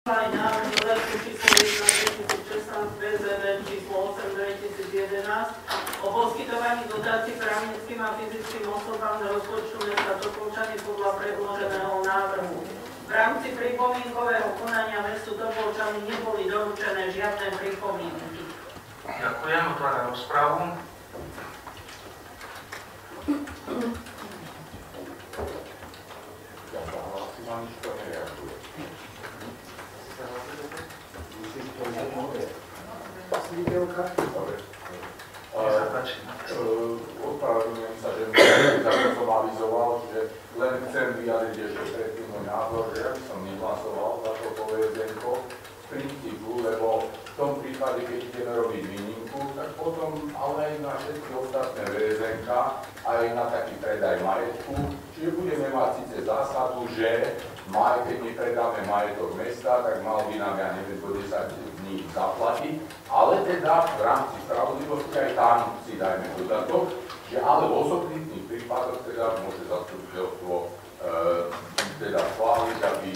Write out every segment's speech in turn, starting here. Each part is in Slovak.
Aj návrh dodatku číslo 1 2016 BZV číslo 8 2011 o poskytovaní dotácií právnickým a fyzickým osobám z rozpočtu mesta Topolčany podľa predloženého návrhu. V rámci pripomienkového konania mestu Topolčany neboli doručené žiadne pripomienky. Ďakujem, otváram rozpravu. Ospravedlňujem sa, že tak som avizoval, že len chcem vyjadriť ešte predtým môj názor, že ja by som nehlasoval za to VZN-ko z princípu, lebo v tom prípade, keď ideme robiť výnimku, tak potom ale aj na všetky ostatné VZN-ka, aj na taký predaj majetku, čiže budeme mať síce zásadu, že keď my predáme majetok mesta, tak mal by nám, ja neviem, do 10 dní zaplatiť, ale teda v rámci spravodlivosti aj tam si dajme dodatok, že ale v osobných prípadoch teda môže zastupiteľstvo teda schváliť, aby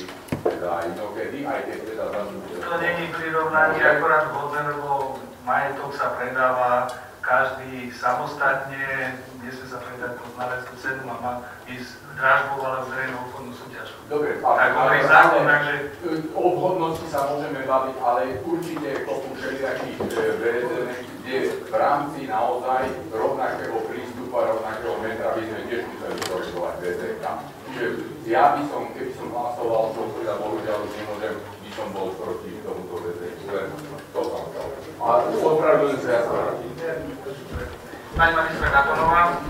teda aj inokedy, aj keď teda zastupiteľstvo... To nie je prirovnanie akorát vhodné, lebo majetok sa predáva každý samostatne, nesmie sa predať pod znaleckú cenu a má ísť dražbou, ale verejnou obchodnú súťaž. Dobre, tak hovorí zákon, takže... O vhodnosti sa môžeme baviť, ale určite kopu všelijakých VZN, kde v rámci naozaj rovnakého prístupu a rovnakého metra by sme tiež museli vykoristovať VZN. Čiže ja by som, keby som hlasoval, čo teda bohužiaľ už nemôžem, by som bol proti tomuto VZN. Len to som chcel. A opravdujem sa, ja sa vrátim. Pani magistra Katonová.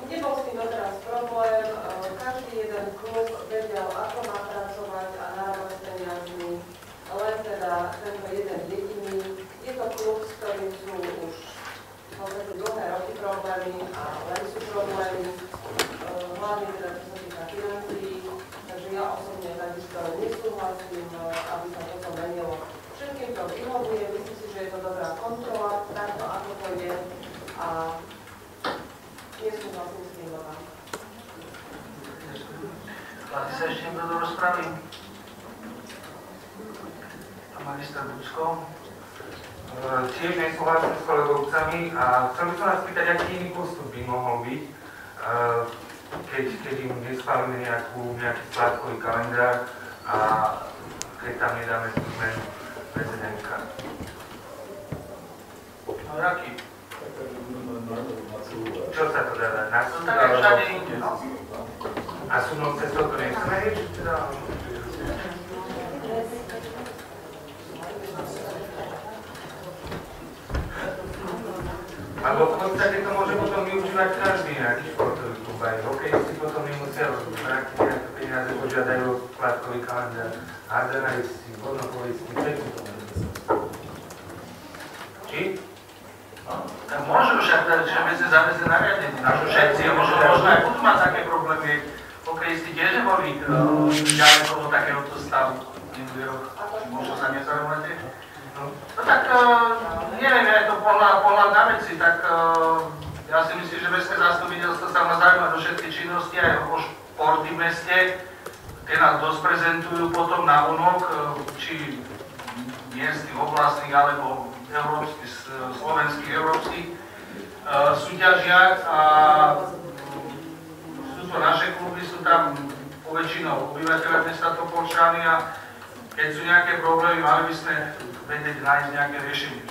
Nebol s tým doteraz problém, každý jeden klub vedel, ako má pracovať a narábať s peniazmi, len teda tento jeden jediný. Je to klub, s ktorým sú už dlhé roky problémy a len sú problémy, hlavne teda čo sa týka financií, takže ja osobne takisto nesúhlasím, aby sa toto menilo. Všetkým to vyhovuje, myslím si, že je to dobrá kontrola, takto ako to je a nesúhlasím s tým vám. Hlási sa ešte niekto do rozpravy? Pán magister Bučko. Tiež nesúhlasím s kolegovcami a chcel by som vás pýtať, aký iný postup by mohol byť, keď im neschválime nejaký skládkový kalendár a keď tam nedáme tú zmenu prezidenta. No aký? Čo sa to dá dať? Na súd? Tak aj všade inde. A súdnou cestou to nechceme riešiť? Alebo v podstate to môže potom využívať každý nejaký športový klub. Aj hokejisti potom nemusia brať nejaké peniaze, požiadajú skládkový kalendár. Ardenalisti, vodnopolisti, všetko to môže. Či? Tak môžu však dať všeobecne záväzné nariadenie. Môžu všetci, možno aj budú mať také problémy. Hokejisti tiež neboli ďaleko od takéhoto stavu minulý rok. Možno sa nezaujímate? No tak, neviem, je to pohľad na veci, tak ja si myslím, že mestské zastupiteľstvo sa má zaujímať o všetky činnosti aj o športy v meste. Tie nás dosť prezentujú potom na vonok, či miestnych, oblastných alebo európskych, slovenských, európskych súťažiach a sú to naše kluby, sú tam poväčšinou obyvateľe mesta Topolčany a keď sú nejaké problémy, mali by sme vedieť nájsť nejaké riešenie.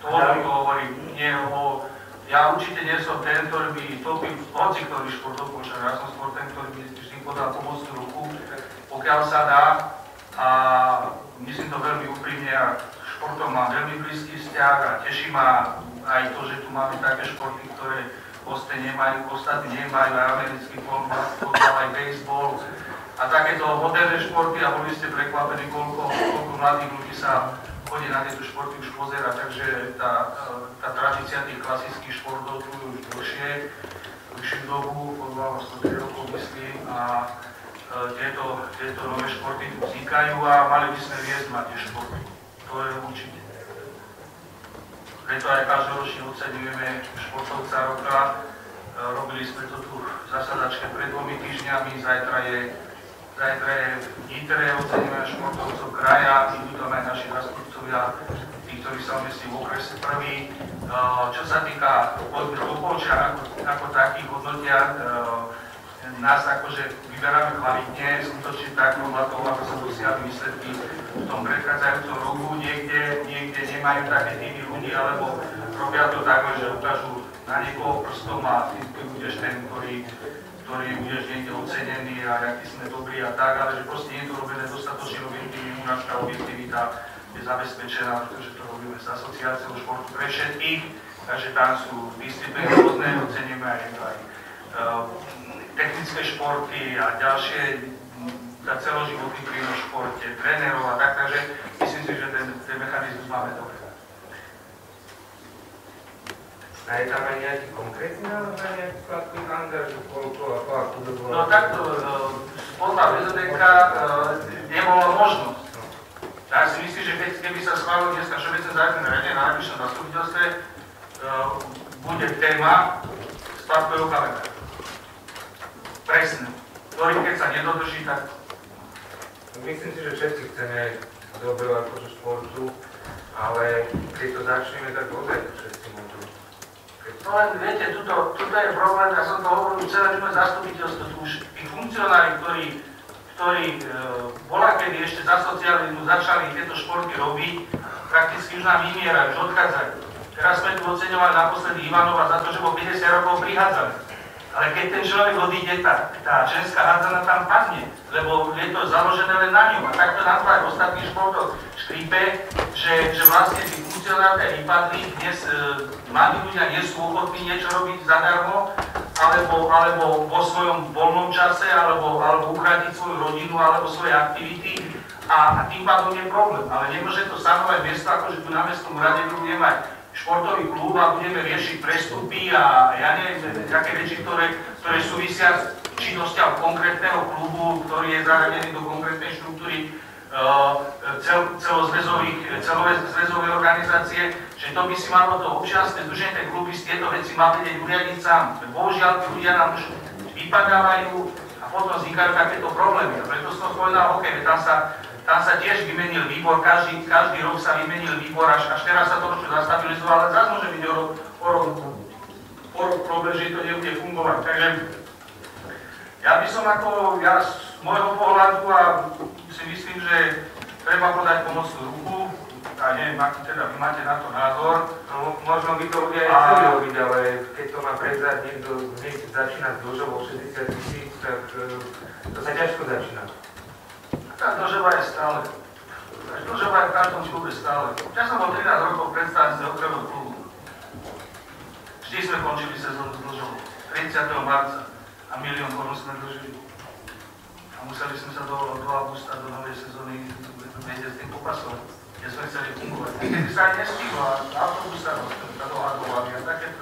To hovorím, nie o... Ja určite nie som ten, ktorý by topil hoci ktorý šport Topolčan, ja som skôr ten, ktorý by vždy podal pomocnú ruku, pokiaľ sa dá a myslím to veľmi úprimne a športom mám veľmi blízky vzťah a teší ma aj to, že tu máme také športy, ktoré ostatní nemajú, aj americký fotbal, aj baseball a takéto moderné športy a boli ste prekvapení, koľko mladých ľudí sa chodí na tieto športy už pozerať, takže tá tradícia tých klasických športov tu je už dlhšiu dobu, fotbal 103 rokov myslím a tieto nové športy tu vznikajú a mali by sme viesť na tie športy. To je určite. preto aj každoročne oceňujeme športovca roka. Robili sme to tu v zasadačke pred 2 týždňami, zajtra je v Nitre, oceňujeme športovcov kraja, idú tam aj naši zástupcovia, tí, ktorí sa umiestnili v okrese prvý. Čo sa týka Topolčia ako takých hodnotia, nás akože vyberáme kvalitne, skutočne takou mladou, ako sa dosiahli výsledky v tom predchádzajúcom roku. Niekde nemajú také týmy ľudí, alebo robia to tak, že ukážu na niekoho prstom a ty budeš ten, ktorý budeš niekde ocenený a aký sme dobrí a tak, ale že proste nie je to robené dostatočne objektívne, naša objektivita je zabezpečená, pretože to robíme s asociáciou športu pre všetkých, takže tam sú disciplíny rôzne, oceníme aj technické športy a ďalšie celoživotný prínos v športe, trénerov a tak, takže myslím si, že ten mechanizmus máme dobrý. A je tam aj nejaký konkrétny návrh na nejaký platný angaž, koľko a ako to bolo? No takto, podľa VZDK nebolo možnosť. Ja si myslím, že keby sa schválilo dneska všeobecné zákonné nariadenie na najvyššom zastupiteľstve, bude téma spadkového kalendára. Presne. Ktorý keď sa nedodrží, tak... Myslím si, že všetci chceme dobro akože športu, ale keď to začneme, tak ozaj to všetci môžu. No len viete, tuto je problém, ja som to hovoril celé zastupiteľstvo, tu už tí funkcionári, ktorí bola, kedy ešte za socializmu začali tieto športy robiť, prakticky už nám vymierajú, už odchádzajú. Teraz sme tu oceňovali naposledy Ivanova za to, že bol 50 rokov prichádzali. Ale keď ten človek odíde, tá ženská hádzana tam padne, lebo je to založené len na ňom. A takto nám to aj v ostatných športoch škrípe, že vlastne tí funkcionári vypadli, dnes mladí ľudia nie sú ochotní niečo robiť zadarmo, alebo vo svojom voľnom čase, alebo uchrániť svoju rodinu, alebo svoje aktivity. A tým pádom je problém. Ale nemôže to stanovať miesto, akože tu na mestskom rade budeme mať športový klub a budeme riešiť prestupy a ja neviem, také veci, ktoré súvisia s činnosťou konkrétneho klubu, ktorý je zaradený do konkrétnej štruktúry celozväzovej organizácie, že to by si malo to občianske združenie, ten klub by si tieto veci mal vedieť uriadiť sám. Bohužiaľ, tí ľudia nám už vypadávajú a potom vznikajú takéto problémy. A preto som povedal, OK, tam sa tiež vymenil výbor, každý rok sa vymenil výbor, až teraz sa to trošku zastabilizovalo, ale zase môže byť o rok problém, že to nebude fungovať. Takže ja by som z môjho pohľadu a si myslím, že treba podať pomocnú ruku, a neviem, aký teda vy máte na to názor. No, možno by to ľudia aj chceli robiť, ale keď to má prevzať niekto začína s dĺžou 60 000, tak to sa ťažko začína. Tá dĺžava je stále. Dĺžava je v každom klube stále. Ja som bol 13 rokov predstavenstve okresného klubu. Vždy sme končili sezónu s dĺžovou. 30. marca a 1 000 000 korún sme dlžili. A museli sme sa do augusta, do novej sezóny vedieť s tým popasovať, kde sme chceli fungovať. Niekedy sa aj nestihlo a autobus sa dohadovali a takéto.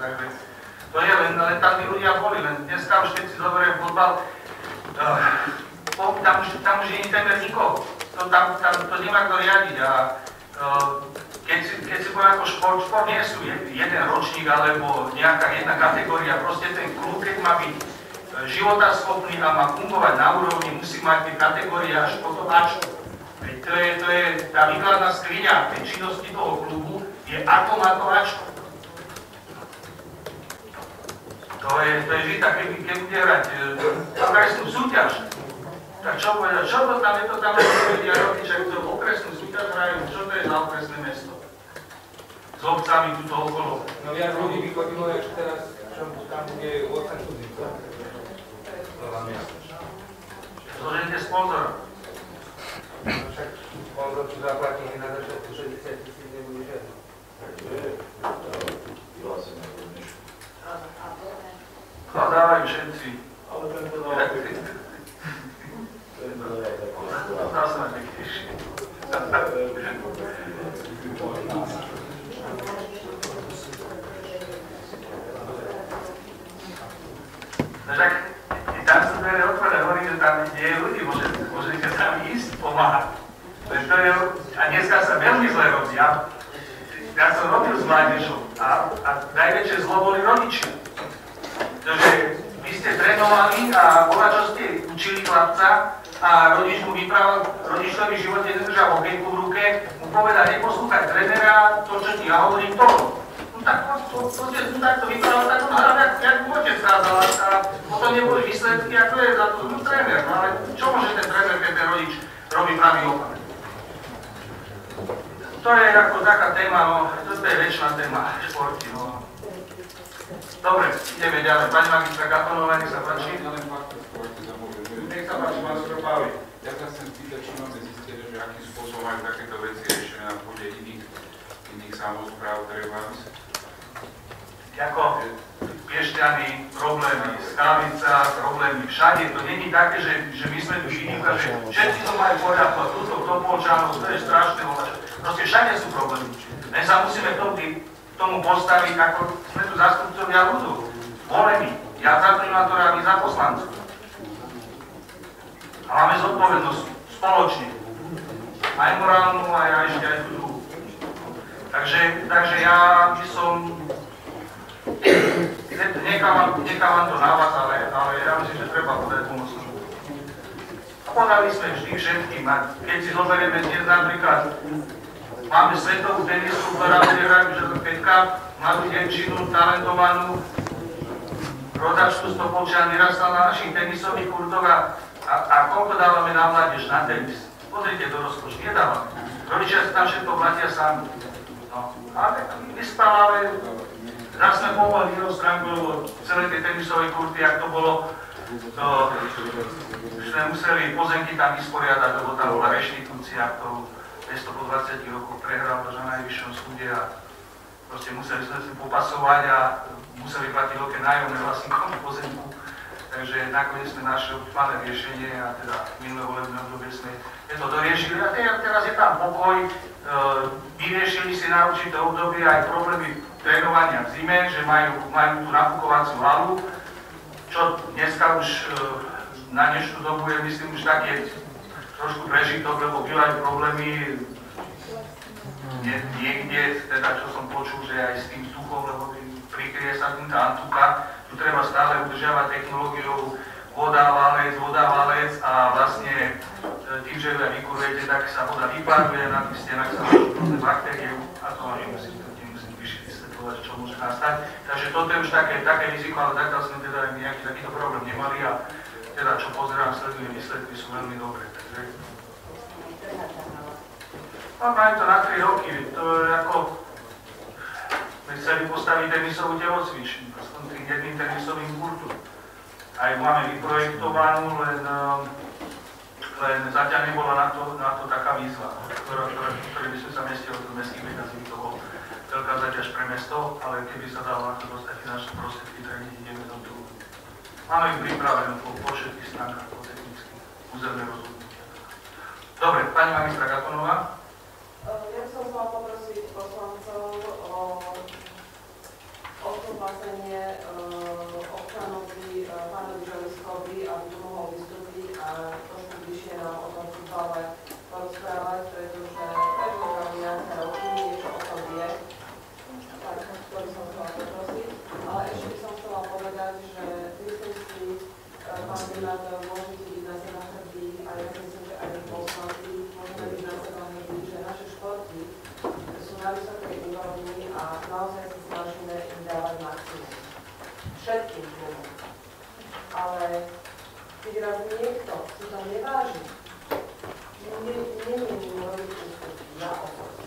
To je len tam tí ľudia boli, len dneska už keď si zoberiem futbal, tam už je internet nikoho. To nemá kto riadiť a keď si poviem ako šport nie sú jeden ročník alebo nejaká jedna kategória, proste ten klub, keď má byť životaschopný a má fungovať na úrovni, musí mať tie kategórie až potom Ačko. To je tá výkladná skriňa tej činnosti toho klubu, je ako má to Ačko. To je vždy také, keď bude hrať okresnú súťaž. Tak čo povedať, čo to tam je to tam vedia robiť, že to okresnú súťaž hrajú, čo to je za okresné mesto? S obcami tuto okolo. No viac ľudí by chodilo, že teraz tam bude 8 cudzincov. Zloženie sponzora. Však sponzor, čo zaplatí na začiatku 60 000, nebude žiadny. No dávajú všetci. Ale tento Dá sa na nekejší. No však, tam sú dvere otvorené, hovorí, že tam nie je ľudí, môžete tam ísť pomáhať. A dneska sa veľmi zle robí. Ja som robil s mládežou. A najväčšie zlo boli rodičia. Takže vy ste trénovali a čo ste učili chlapca a rodič mu vyprával, rodičovi v živote nedržal hokejku v ruke, mu povedal, neposlúchaj trénera, to, čo ti ja hovorím, to. No tak otec mu takto vyprával, tak on hral, jak mu otec kázal a potom neboli výsledky, ako je za to tréner. No ale čo môže ten tréner, keď ten rodič robí pravý opak? To je ako taká téma, no, to je väčšiná téma športy, no. Dobre, ideme ďalej. Pani magistra Gatonová, nech sa páči. Nech sa páči, pán Stropávi. Ja sa chcem spýtať, či máme zistiť, že akým spôsobom majú takéto veci riešené na pôde iných samospráv, treba. Ako Piešťany, problémy, Skalica, problémy všade. To nie je také, že my sme tu výnimka, že všetci to majú poriadku a túto Topolčanov, to je strašné. Proste všade sú problémy. My sa musíme tomu postaviť, ako sme tu zástupcovia ľudu. Volení, ja za primátora, vy za poslancov. A máme zodpovednosť spoločne. Aj morálnu, aj ešte aj tú druhú. Takže ja by som... Nechávam to na vás, ale ja myslím, že treba podať pomôcť. A podali sme vždy všetkým. A keď si zoberieme dnes napríklad, máme svetovú tenisku, ktorá bude hrať už do 5, mladú dievčinu, talentovanú, rodačku z Topolčian, vyrastala na našich tenisových kurtoch a koľko dávame na mládež, na tenis. Pozrite do rozpočtu, nedávame. Rodičia si tam všetko platia sami. No, ale my spávame, raz sme pomohli jednou stránkou celej tej tenisovej kurty, ak to bolo, sme museli pozemky tam vysporiadať, lebo tam bola reštitúcia, ktorú 200 po 20 rokov prehral na najvyššom súde a proste museli sme si popasovať a museli platiť veľké nájomné vlastníkom pozemku. Takže nakoniec sme našli optimálne riešenie a teda minulé volebné obdobie sme to doriešili a teraz je tam pokoj. Vyriešili si na určité obdobie aj problémy trénovania v zime, že majú tú nafukovaciu halu, čo dneska už na dnešnú dobu je myslím už také trošku prežitok, lebo bývajú problémy niekde, teda čo som počul, že aj s tým vzduchom, lebo prikryje sa tým tá antuka, tu treba stále udržiavať technológiou voda, valec a vlastne tým, že veľa vykurujete, tak sa voda vypáruje, na tých stenách sa môžu rôzne baktérie a to ani musím vysvetľovať, čo môže nastať. Takže toto je už také riziko, ale zatiaľ sme teda nejaký takýto problém nemali a teda čo pozerám, sledujem, výsledky sú veľmi dobré. Takže... No, majú to na 3 roky, to je ako... My chceli postaviť tenisovú telocvičňu, aspoň tým jedným tenisovým kurtom. Aj máme vyprojektovanú, len zatiaľ nebola na to taká výzva, ktoré by sme sa mestili od mestských peniazí, to bolo veľká zaťaž pre mesto, ale keby sa dalo na to dostať finančné prostriedky, tak ideme do toho. Máme ich pripravenú po všetkých stránkach, po technických, územné rozhodnutia. Dobre, pani magistra Gatonová. Ja som chcela poprosiť poslancov o súhlasenie občanovi pánovi Želiskovi, aby tu mohol vystúpiť a trošku bližšie nám o tom futbale porozprávať, pretože každý nejaké roky niečo o tom vie. Tak, to by som chcela poprosiť. Ale ešte by som chcela povedať, že myslím si, pán primátor, môžete byť na seba hrdí a ja si myslím, že aj my poslanci môžeme byť na seba hrdí, že naše športy sú na vysokej úrovni a naozaj sa snažíme im dávať maximum. Všetkým klubom. Ale keď raz niekto si to neváži, nemôžem robiť ústupky, ja osobne.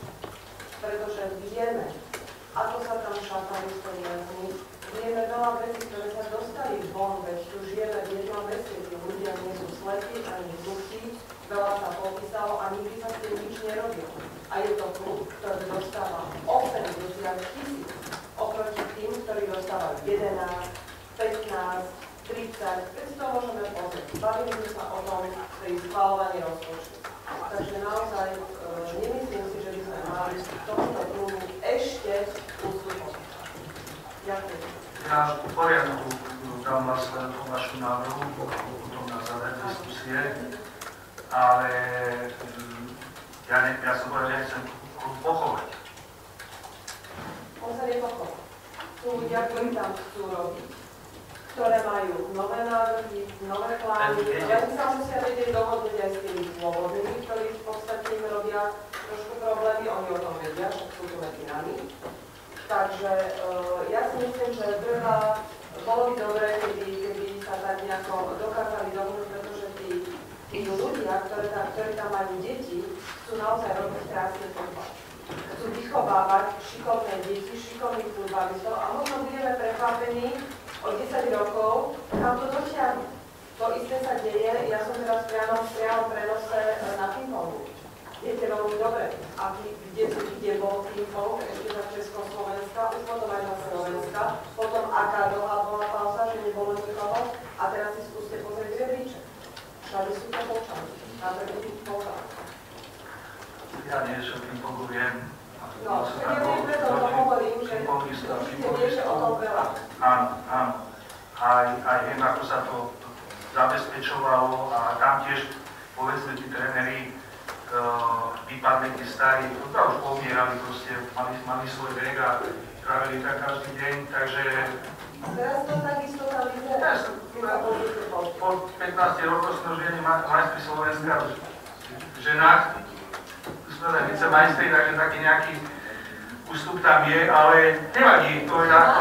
Pretože vieme, ako sa tam šlapali s peniazmi, vieme veľa vecí, ktoré sa dostali von, veď tu žijeme v jednom meste, kde ľudia nie sú slepí ani hluchí, veľa sa popísalo a nikdy sa s tým nič nerobilo. A je to klub, ktorý dostáva 80 000 oproti tým, ktorí dostávajú 11, 15, 30, keď si to môžeme pozrieť. Bavili sme sa o tom pri schvaľovaní rozpočtu. Takže naozaj nemyslím si, že by sme mali tomuto klubu ešte ústupovať. Ďakujem. Ja v poriadku dám hlasovať o vašu návrhu, potom na záver diskusie, ale ja som povedal, že chcem klub pochovať. On sa nepochová. Sú ľudia, ktorí tam chcú robiť, ktoré majú nové návrhy, nové plány, len sa musia vedieť dohodnúť aj s tými pôvodnými, ktorí v podstate im robia trošku problémy, oni o tom vedia, však sú tu medzi nami. Takže ja si myslím, že bolo by dobré, keby sa tak nejako dokázali dohodnúť, pretože tí ľudia, ktorí tam majú deti, chcú naozaj robiť krásny futbal. Chcú vychovávať šikovné deti, šikovných futbalistov a možno budeme prekvapení o 10 rokov, kam to dotiahne. To isté sa deje, ja som teraz v priamom prenose na ping-pongu. Viete veľmi dobre, kde bol ping-pong, ešte za Československa, už potom aj na Slovenska, potom aká dlhá bola pauza, že nebolo nikoho a teraz si skúste pozrieť rebríček. Všade sú to Polčany, na prvý Polčany. Ja nie, že ping-pongu viem. No, ja preto hovorím, že určite viete o tom veľa. Áno. Aj viem, ako sa to zabezpečovalo a tam tiež, povedzme, tí tréneri vypadli tí starí, to už pomierali proste, mali svoj vek a trávili tak každý deň, takže... Teraz to takisto tam vyzerá. Po 15 rokoch sme už jedni majstri Slovenska v ženách, sme vicemajstri, takže taký nejaký ústup tam je, ale nevadí, to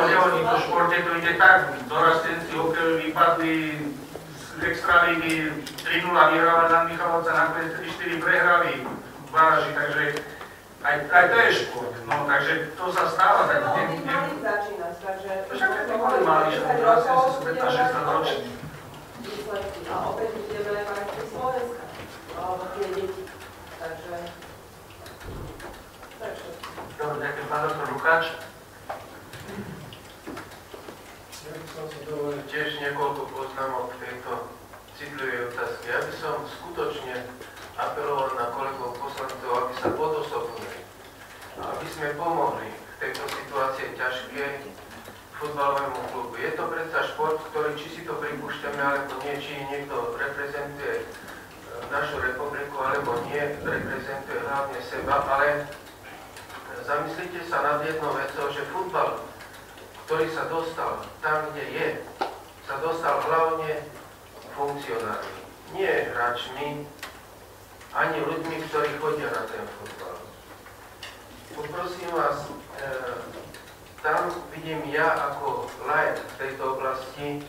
nehodí v športe, to ide tak, dorastenci hokejovi vypadli z extralígy, 3-0 vyhrávali na Michalovca, nakoniec 3-4 prehrali v baráži, takže aj to je šport, no takže to sa stáva. Tak no, oni mali začínať, takže... Však to mali, že vlastne sú 15-16 roční. Výsledky a opäť budeme majstri Slovenska, alebo tie deti, takže... Dobre, ďakujem, pán doktor Lukáč. Ja by som si dovolil tiež niekoľko poznámok k tejto citlivej otázky. Ja by som skutočne apeloval na kolegov poslancov, aby sa podosobnili, aby sme pomohli v tejto situácii ťažkej futbalovému klubu. Je to predsa šport, ktorý, či si to pripúšťame, alebo nie, či niekto reprezentuje našu republiku, alebo nie, reprezentuje hlavne seba, ale zamyslite sa nad jednou vecou, že futbal, ktorý sa dostal tam, kde je, sa dostal hlavne funkcionármi. Nie hráčmi, ani ľuďmi, ktorí chodia na ten futbal. Poprosím vás, tam vidím ja ako laik v tejto oblasti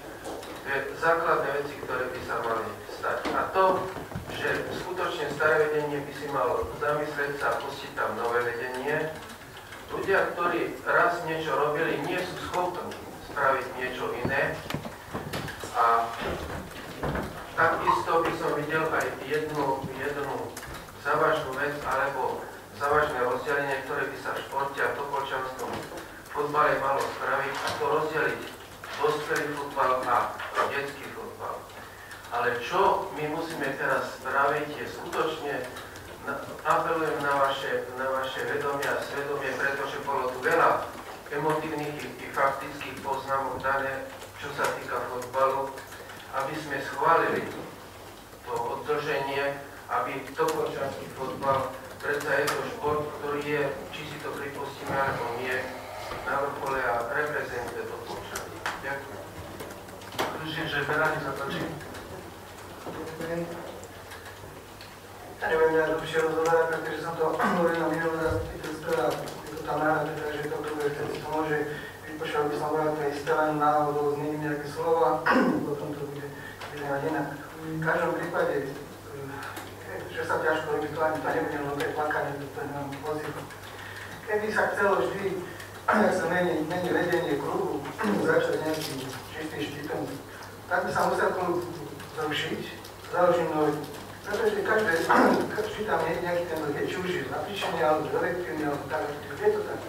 základné veci, ktoré by sa mali stať. A to, že skutočne staré vedenie by si malo zamyslieť sa a pustiť tam nové vedenie. Ľudia, ktorí raz niečo robili, nie sú schopní spraviť niečo iné. A takisto by som videl aj jednu závažnú vec, alebo závažné rozdelenie, ktoré by sa v športe a topolčanskom futbale malo spraviť, a to rozdeliť dospelý futbal a detský futbal. Ale čo my musíme teraz spraviť, je skutočne, apelujem na vaše vedomie a svedomie, pretože bolo tu veľa emotívnych i faktických poznámok dané, čo sa týka futbalu, aby sme schválili to oddlženie, aby topolčanský futbal, predsa je to šport, ktorý je, či si to pripustíme alebo nie, na vrchole a reprezentuje Topolčany. Ďakujem. Myslím, že Berani sa točí. Ja neviem, ja lepšie rozhodať, pretože som to hovoril na minulý raz, je to tam náhľad, takže to bude, keď si to môže vypočať, aby som hovoril, to je isté len náhodou, zmením nejaké slova, potom to bude mať inak. V každom prípade, že sa ťažko robí klaniť, to nebudem len plakanie, to je nám pozíva. Keby sa chcelo vždy, ak sa mení vedenie klubu, začať nejaký čistý štipend, tak by sa musel klub zrušiť, založiť nový. Pretože vždy tam je nejaký ten ľudí, či už je zapríčený, alebo kolektívny, alebo tak, je to tak.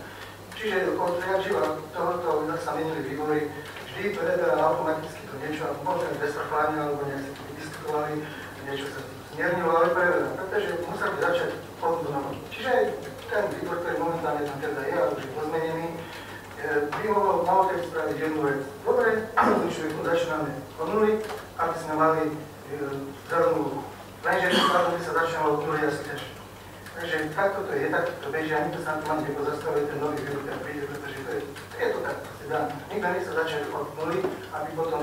Čiže od živa tohoto sa menili výbory, vždy preberá automaticky to niečo, možno bez trvania, alebo nejak si to vydiskutovali, niečo sa zmiernilo, ale preberá, pretože museli začať od znova. Čiže ten výbor, ktorý momentálne tam teda je, ale už je pozmenený, by mohol tak spraviť jednu vec. Dobre, začíname od nuly, aby sme mali zelenú. Lenže by sa začínalo od nuly a súťaž. Takže takto to je, takto to beží a nikto sa na to ani nepozastavuje, ten nový výrok tam príde, pretože to je to tak proste dá. Nikto nechce začať od nuly, aby potom,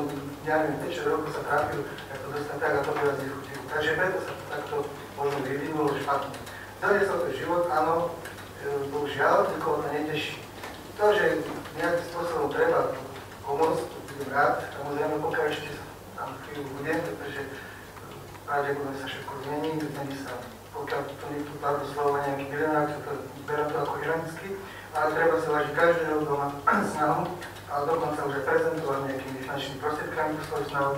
neviem, 5-6 rokov sa trápil, tak to dostane tak a to by vás nechutilo. Takže preto sa to takto možno vyvinulo špatne. Doniesol to život, áno, bohužiaľ, nikoho to neteší. To, že nejakým spôsobom treba pomôcť, budem rád, samozrejme, pokiaľ ešte tam chvíľu bude, pretože pravdepodobne sa všetko zmení sa, pokiaľ to niekto padlo slovo nejaký generáciu, to berá to ako ironicky, ale treba sa vážiť každý rok doma snahu, ale dokonca už aj prezentovať nejakými finančnými prostriedkami tú svoju snahu.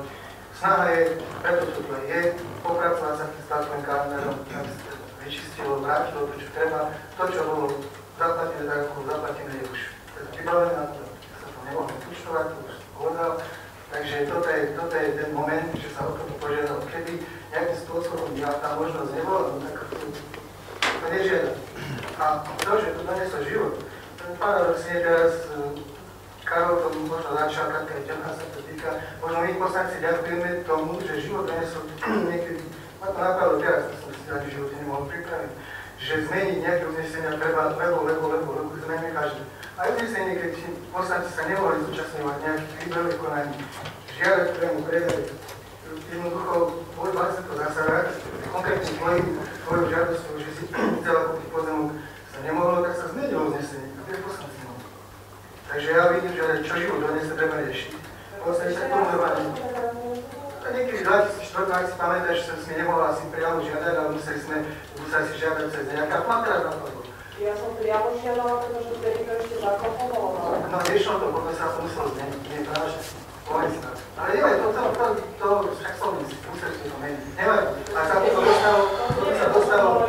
Snaha je, preto čo to je, popracovať sa s tým stavkovým kalendárom, aby sa vyčistilo, vrátilo to, čo treba, to, čo bolo zaplatené, tak ako zaplatené je už vybavené na to, sa to nemohli zúčtovať, to už povedal. Takže toto je ten moment, že sa o toto požiadal. Keby nejakým spôsobom tá možnosť nebola, no tak to nežiada. A to, že to doniesol život, ten paradoxne teraz Karol to možno začal, Katka aj ťaha sa to týka, možno my poslanci ďakujeme tomu, že život doniesol niekedy, ma to napadlo teraz, to som si ani v živote nemohol pripraviť, že zmeniť nejaké uznesenia treba lebo zmení každý. A uznesenie, keď poslanci sa nemohli zúčastňovať nejakých výberových konaní, žiadať priamo prezident, jednoducho mali sa to zasadať, konkrétne tvojou žiadosťou, že si chcela kúpiť pozemok, sa nemohlo, tak sa zmenilo uznesenie, a to je poslanci mohli. Takže ja vidím, že čo život doniesie, treba riešiť. Poslanci sa tomu nevadí. A niekedy 2004, ak si pamätáš, že sme nemohli asi priamo žiadať, ale museli si žiadať cez nejaká platera napadlo. Ja som priamo žiadala, pretože vtedy to ešte zakomponovalo. No riešilo to, potom sa to muselo zmeniť, nie je práve, že povedz sa. Ale nevaj, to však som myslí, museli ste to meniť. Nevaj, a sa to dostalo,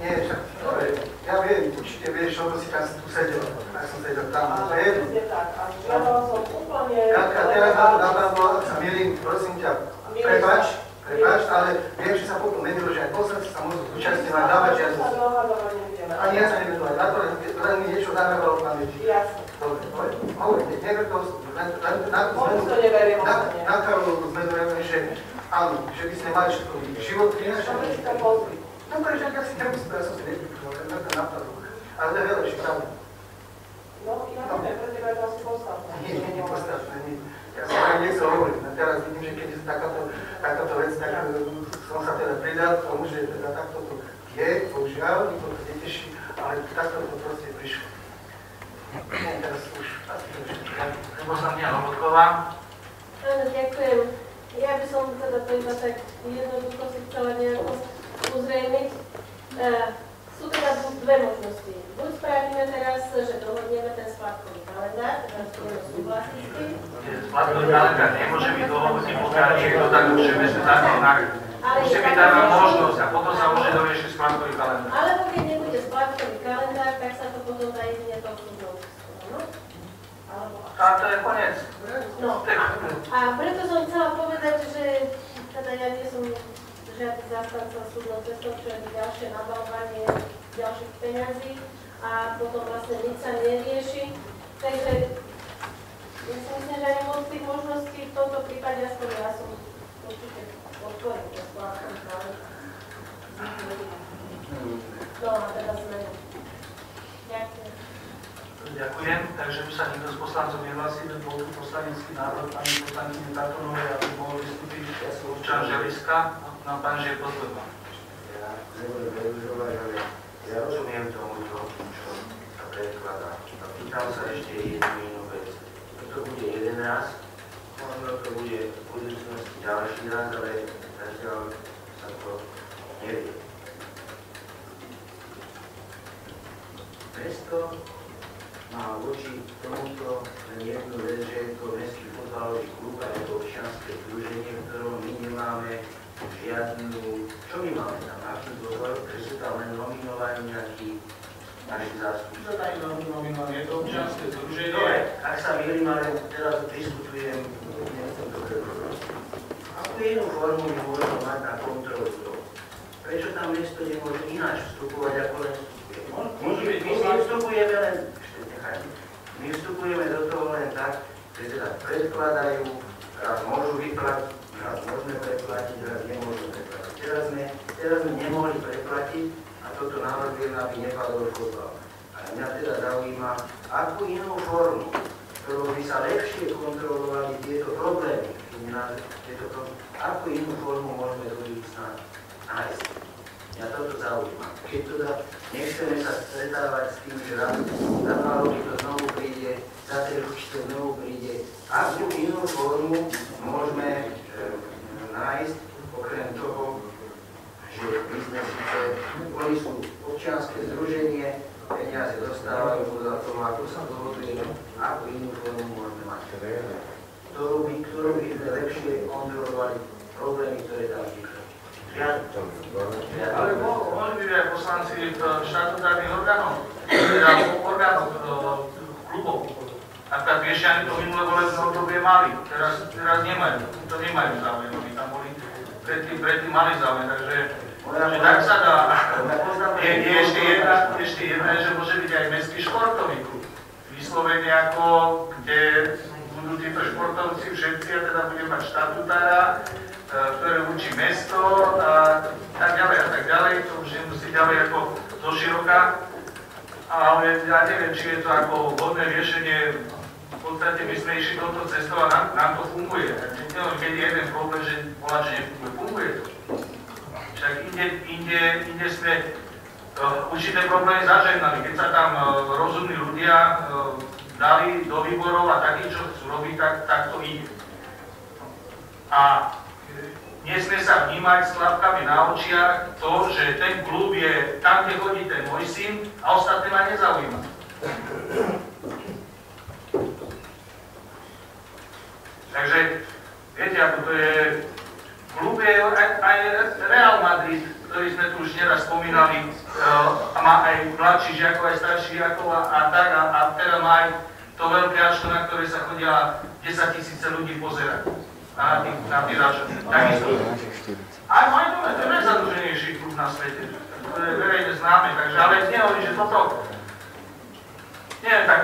nie, však, dobre, ja viem, určite vieš, lebo si tam tu sedel, tak som sedel tam, to je jedno. A žiadala som úplne... Katka, teraz na to napadlo, ak sa milím, prosím ťa, prepáč, ale viem, že sa potom menilo, že aj poslanci sa môžu zúčastňovať, dávať žiadosť. Ani ja sa nevedú aj na to, len mi niečo nahrávalo v pamäti. Jasne. Dobre, hovor, never to, na Karolu zmenujeme, že áno, že by sme mali všetko život prinašať. No to je, že ja si nemusím, ja som si nepripravil, na to napadlo. Ale to je veľa ešte pravda. No, ja neviem, pre teba je to asi podstatné. Nie podstatné, nie. Ja som aj nechcel hovoriť, a teraz vidím, že keď je takáto vec, tak som sa teda pridal k tomu, že teda takto to je, bohužiaľ, nikto to neteší, ale takto to proste prišlo. Teraz už asi to všetko. Poslankyňa Lobotková. Áno, ďakujem. Ja by som teda to iba tak jednoducho si chcela nejako uzrejmiť. Sú teda dve možnosti. Buď spravíme teraz, že dohodneme ten splátkový kalendár, teda budeme súhlasiť s tým. Splátkový kalendár nemôže byť dohodnutý, pokiaľ niekto tak všeobecný zákon naredí. Musí byť daná možnosť a potom sa môže doriešiť splátkový kalendár. Alebo keď nebude splátkový kalendár, tak sa to potom dá jedine tou súdnou cestou. A to je koniec. No, a preto som chcela povedať, že teda ja nie som žiadny zástanca súdnou cestou, čo je ďalšie nabalovanie ďalších peňazí a potom vlastne nič sa nerieši. Takže ja si myslím, že aj moc tých možností v tomto prípade, aspoň ja som určite podporím to splátkový kalendár. No a teda zmenu. Ďakujem. Ďakujem, takže už sa nikto z poslancov nehlasí, bol tu poslanecký návrh pani poslankyne Tartonovej, aby mohol vystúpiť občan Želiska a pán Žiekozleba. Ja nebudem predĺžovať, ale ja rozumiem tomu, čo sa predkladá. A pýtam sa ešte jednu inú vec. To bude jeden raz, možno to bude v budúcnosti ďalší raz, ale zatiaľ sa to nevie. Mesto má voči tomuto len jednu vec, že je to mestský futbalový klub a je to občianske združenie, v ktorom my nemáme žiadnu... Čo my máme tam? Aký dozor? Že sú tam len nominovaní nejakí naši zástupci. To tak nominovaní, je to občianske združenie. Dobre, ak sa milím, ale teraz diskutujem, nechcem to prebrať. Akú jednu formu my môžeme mať na kontrolu toho? Prečo tam mesto nemôže ináč vstupovať, ako len vstupuje? My vstupujeme len... My vstupujeme do toho len tak, že teda predkladajú, raz môžu vyplatiť, raz môžeme preplatiť, raz nemôžu preplatiť. Teraz sme nemohli preplatiť a toto navrhujem, aby nepadol fotbal. A mňa teda zaujíma, akú inú formu, ktorou by sa lepšie kontrolovali tieto problémy, akú inú formu môžeme do budúcna nájsť. Mňa toto zaujíma. Keď teda nechceme sa stretávať s tým, že za 2 roky to znovu príde, za 3 roky to znovu príde, akú inú formu môžeme nájsť, okrem toho, že my sme síce, oni sú občianske združenie, peniaze dostávajú podľa toho, ako sa dohoduje, akú inú formu môžeme mať. Ktorú by sme lepšie kontrolovali problémy, ktoré tam vznikajú. Ale mohli byť aj poslanci štatutárnych orgánov, teda orgánov klubov. A tak Piešťany to minulé volebné obdobie mali, teraz nemajú, to nemajú záujem, oni tam boli predtým mali záujem, takže tak sa dá. Je ešte jedna, že môže byť aj mestský športový klub. Vyslovene ako, kde budú títo športovci všetci a teda bude mať štatutára, ktoré učí mesto a tak ďalej, to už nemusí ďalej ako zoširoka. Ale ja neviem, či je to ako vhodné riešenie. V podstate my sme išli touto cestou a nám to funguje. Keď je jeden problém, že funguje to. Však inde sme určité problémy zažehnali. Keď sa tam rozumní ľudia dali do výborov a takí, čo chcú robiť, tak to ide. A nesmie sa vnímať s klapkami na očiach to, že ten klub je tam, kde chodí ten môj syn a ostatné ma nezaujíma. Takže, viete, ako to je, klub je aj Real Madrid, ktorý sme tu už neraz spomínali, a má aj mladší žiakov, aj starší žiakov a tak, a teda má aj to veľké ačko, na ktoré sa chodia 10 000 ľudí pozerať. Na tiračov. Takisto. Aj Majdome, to je najzadlženejší klub na svete. To je verejne známe, takže ale nehovorím, že toto... Neviem, tak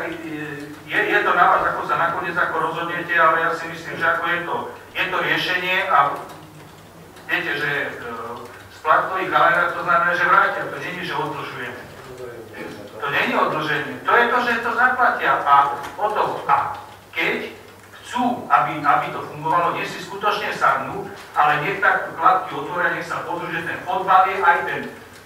je to na vás, ako sa nakoniec ako rozhodnete, ale ja si myslím, že ako je to riešenie a viete, že splatkový kalendár to znamená, že vrátia, to nie je, že odlžujeme. To nie je odlženie, to je to, že to zaplatia a potom, a keď chcú, aby to fungovalo, nie si skutočne sadnú, ale nech tak klapky otvoria, nech sa pozrú, že ten fotbal je aj ten,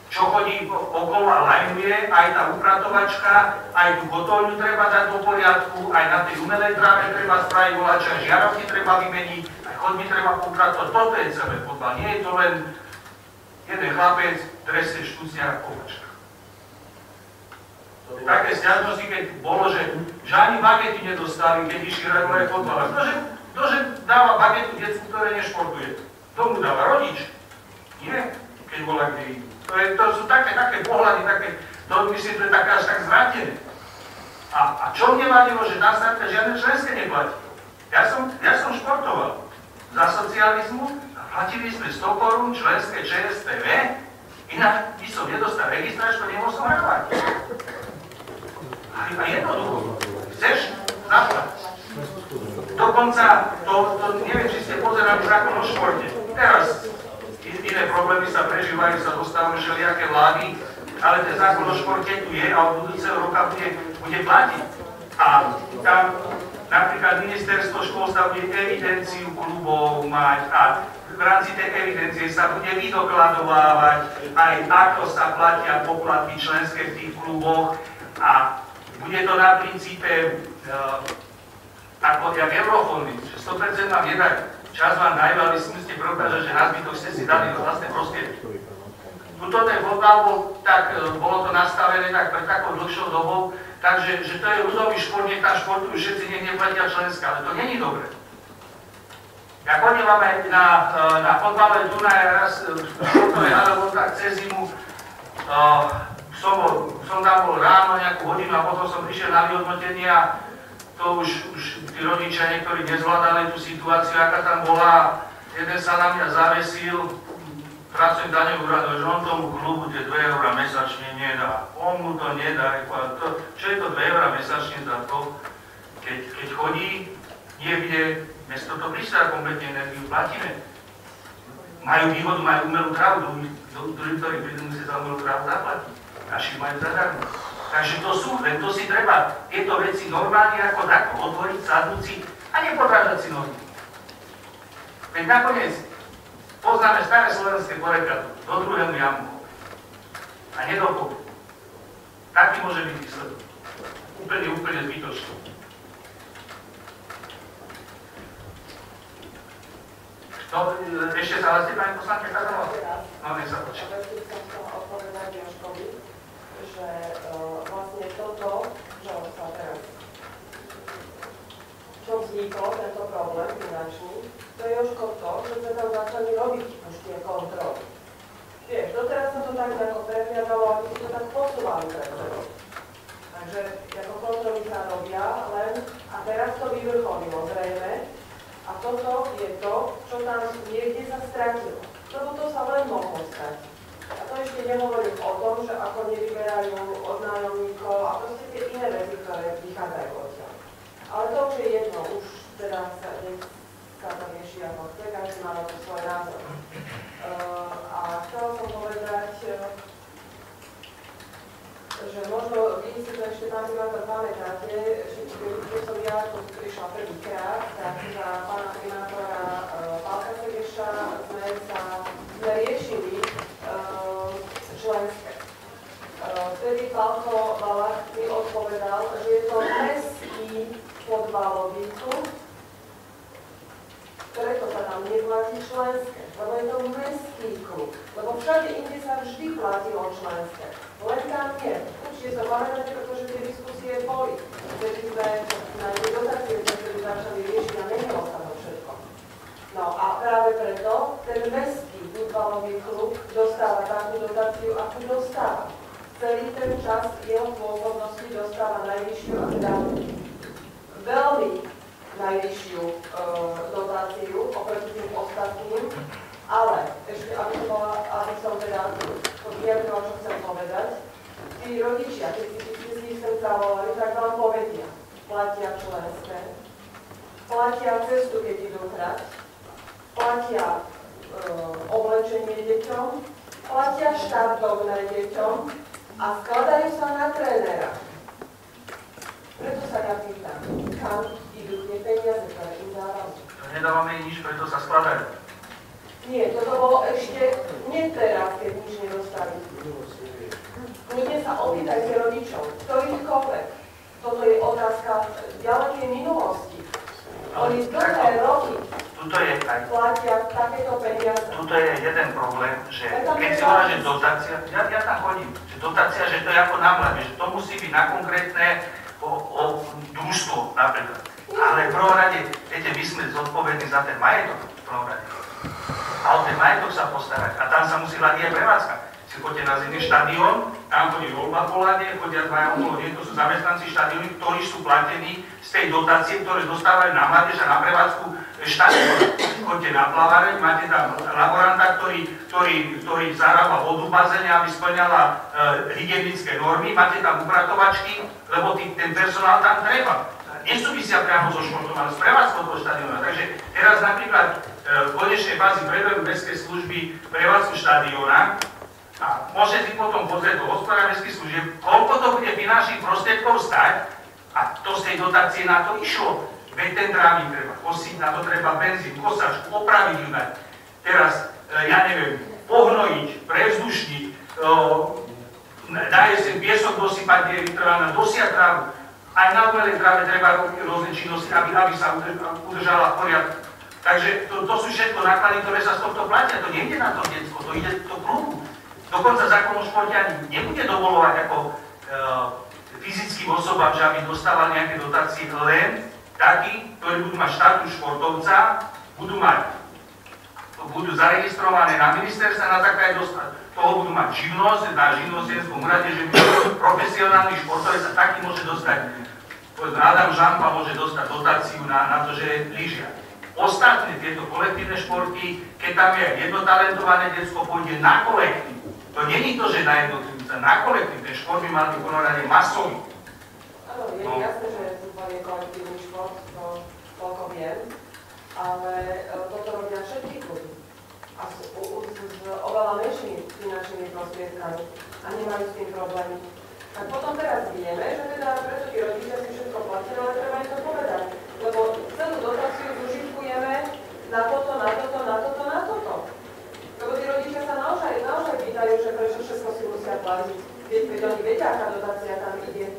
čo chodí okolo a lajnuje, aj tá upratovačka, aj tú kotoľňu treba dať do poriadku, aj na tej umelej tráve treba spraviť voľača, žiarovky treba vymeniť, aj chodby treba upratovať. Toto je celé fotbal, nie je to len jeden chlapec, drese, štúcniar a kovačka. Také sťažnosti, keď bolo, že ani bagety nedostali, keď išli hrať fotbal. Ktože dáva bagetu decku, ktoré nešportuje? Kto mu dáva? Rodič? Nie? Keď bola kde. To sú také pohľady, to myslím, že je také až tak zvrátené. A čo mne vadilo, že tam sa žiadne členské neplatí. Ja som športoval za socializmu a platili sme 100 korún členské ČSTV, inak by som nedostal registračku, nemohol som hrávať. A jednoducho, chceš? Zaplať. Dokonca, to neviem, či ste pozerali zákon o športe. Teraz iné problémy sa prežívajú, sa dostavujú všelijaké vlády, ale ten zákon o športe tu je a od budúceho roka bude platiť. A tam napríklad ministerstvo školstva bude evidenciu klubov mať a v rámci tej evidencie sa bude vydokladovávať aj ako sa platia poplatky členské v tých kluboch a bude to na princípe ako jak eurofondy, že 100% vám nedať. Čas vám dajú, ale si musíte preukázať, že nadbytok ste si dali do vlastné prostriedky. Tuto ten fotbal bolo to nastavené tak pred takou dlhšou dobou, takže že to je ľudový šport, nech tam športujú všetci, nech neplatia členské, ale to není dobre. Ja chodím vám aj na fotbalové turnaje raz športové alebo tak cez zimu, som tam bol ráno nejakú hodinu a potom som prišiel na vyhodnotenie a to už tí rodičia niektorí nezvládali tú situáciu, aká tam bola. Jeden sa na mňa zavesil, pracujem daňovú radu, že on tomu klubu tie 2 € mesačne nedá. On mu to nedá. Čo je to 2 € mesačne za to, keď chodí niekde, mesto to pristá kompletne energiu, platíme. Majú výhodu, majú umelú trávu, druhý, ktorí prídu, musia za umelú trávu zaplatiť. Naši majú zadarmo. Takže to sú, len to si treba tieto veci normálne ako takto otvoriť, sadnúť si a nepodrážať si nohy. Veď nakoniec poznáme staré slovenské porekadlo, do druhému jamu a nedokopu. Taký môže byť výsledok. Úplne zbytočný. No, ešte sa hlasí, pani poslanke Kazalová? No, nech sa počí. Chcem chcela odpovedať Jožkovi, že vlastne toto, čo sa teraz, čo vzniklo, tento problém finančný, to je Jožko to, že sme tam začali robiť už tie kontroly. Vieš, doteraz sa to tak ako prehľadalo, aby si to tak posúvali pred sebou. Takže ako kontroly sa robia len, a teraz to vyvrcholilo zrejme, a toto je to, čo tam niekde sa stratilo. Lebo to sa len mohlo stratiť. A to ešte nehovorím o tom, že ako nevyberajú od nájomníkov a proste tie iné veci, ktoré vychádzajú odtiaľ. Ale to už je jedno, už teda sa to rieši ako chce, každý má na to svoj názor. A chcela som povedať, že možno vy si to ešte tam pamätáte, že keď som ja tu prišla prvýkrát, tak za pána primátora Pálka Segeša sme riešili členské. Vtedy Pálko Valach mi odpovedal, že je to mestský podvalový klub, preto sa tam neplatí členské, lebo je to mestský klub, lebo všade inde sa vždy platilo členské. Len tam nie. Určite sa pamätáte, pretože tie diskusie boli. Vtedy sme na tie dotácie, ktoré začali riešiť a nechalo sa to všetko. No a práve preto ten mestský futbalový klub dostáva takú dotáciu, akú dostáva. Celý ten čas jeho pôsobnosti dostáva najvyššiu, a teda veľmi najvyššiu dotáciu oproti tým ostatným. Ale ešte, aby som teda vyjadrila, čo chcem povedať, tí rodičia, keď si s nich sem zavolali, tak vám povedia, platia členské, platia cestu, keď idú hrať, platia oblečenie deťom, platia štartovné deťom a skladajú sa na trénera. Preto sa ja pýtam, kam idú tie peniaze, ktoré im dávame. Nedávame nič, preto sa skladajú. Nie, toto bolo ešte nie teraz, keď nič nedostali. Kľudne sa opýtajte rodičov, ktorýchkoľvek. Toto je otázka ďalekej minulosti. Oni dlhé roky platia takéto peniaze. Tuto je jeden problém, že keď si hovorí, že dotácia, ja tam chodím, že dotácia, že to je ako na mladé, že to musí byť na konkrétne družstvo napríklad. Ale v prvom rade, viete, my sme zodpovední za ten majetok v prvom rade. A o ten majetok sa postarať. A tam sa musí hľadiť aj prevádzka. Si chodíte na zimný štadión, tam chodí voľba po ľade, chodia dvaja okolo, to sú zamestnanci štadióny, ktorí sú platení z tej dotácie, ktoré dostávajú na mládež a na prevádzku štadióna. Chodíte na plaváreň, máte tam laboranta, ktorý zarába vodu v bazéne, aby splňala hygienické normy, máte tam upratovačky, lebo ten personál tam treba. Nesúvisia priamo so športom, ale s prevádzkou toho štadióna. Takže teraz napríklad v konečnej fázi preberú mestské služby prevádzku štadióna a môže si potom pozrieť do hospodárskych služieb, koľko to bude finančných prostriedkov stať a to z tej dotácie na to išlo. Veď ten trávnik treba kosiť, na to treba benzín, kosačku, opraviť ju dať. Teraz, ja neviem, pohnojiť, prevzdušniť, na jeseň piesok dosypať, kde je vytrvaná, dosiať trávu. Aj na umelej tráve treba robiť rôzne činnosti, aby sa udržala v poriadku. Takže to sú všetko náklady, ktoré sa z tohto platia. To nejde na to detsko, to ide do klubu. Dokonca zákon o športe ani nebude dovolovať ako fyzickým osobám, že aby dostávali nejaké dotácie len takí, ktorí budú mať štátus športovca, budú zaregistrované na ministerstve, na také aj dostať. Toho budú mať živnosť, na živnostenskom úrade, že profesionálny športovec sa taký môže dostať. Adam Žampa môže dostať dotáciu na to, že lyžia. Ostatné tieto kolektívne športy, keď tam je jednotalentované decko, pôjde na kolektív. To nie je to, že na jednotlivca, na kolektív. Ten šport by mal byť ponorane masový. Áno, je jasné, že futbal je kolektívny šport, to toľko viem, ale toto robia všetky kluby. a s oveľa menšími finančnými prostriedkami a nemajú s tým problémy. Tak potom teraz vieme, že teda preto tí rodičia si všetko platili, ale treba im to povedať. Lebo celú dotáciu zužitkujeme na toto, na toto, na toto, na toto. Lebo tí rodičia sa naozaj pýtajú, že prečo všetko si musia platiť. Veď oni vedia, aká dotácia tam ide.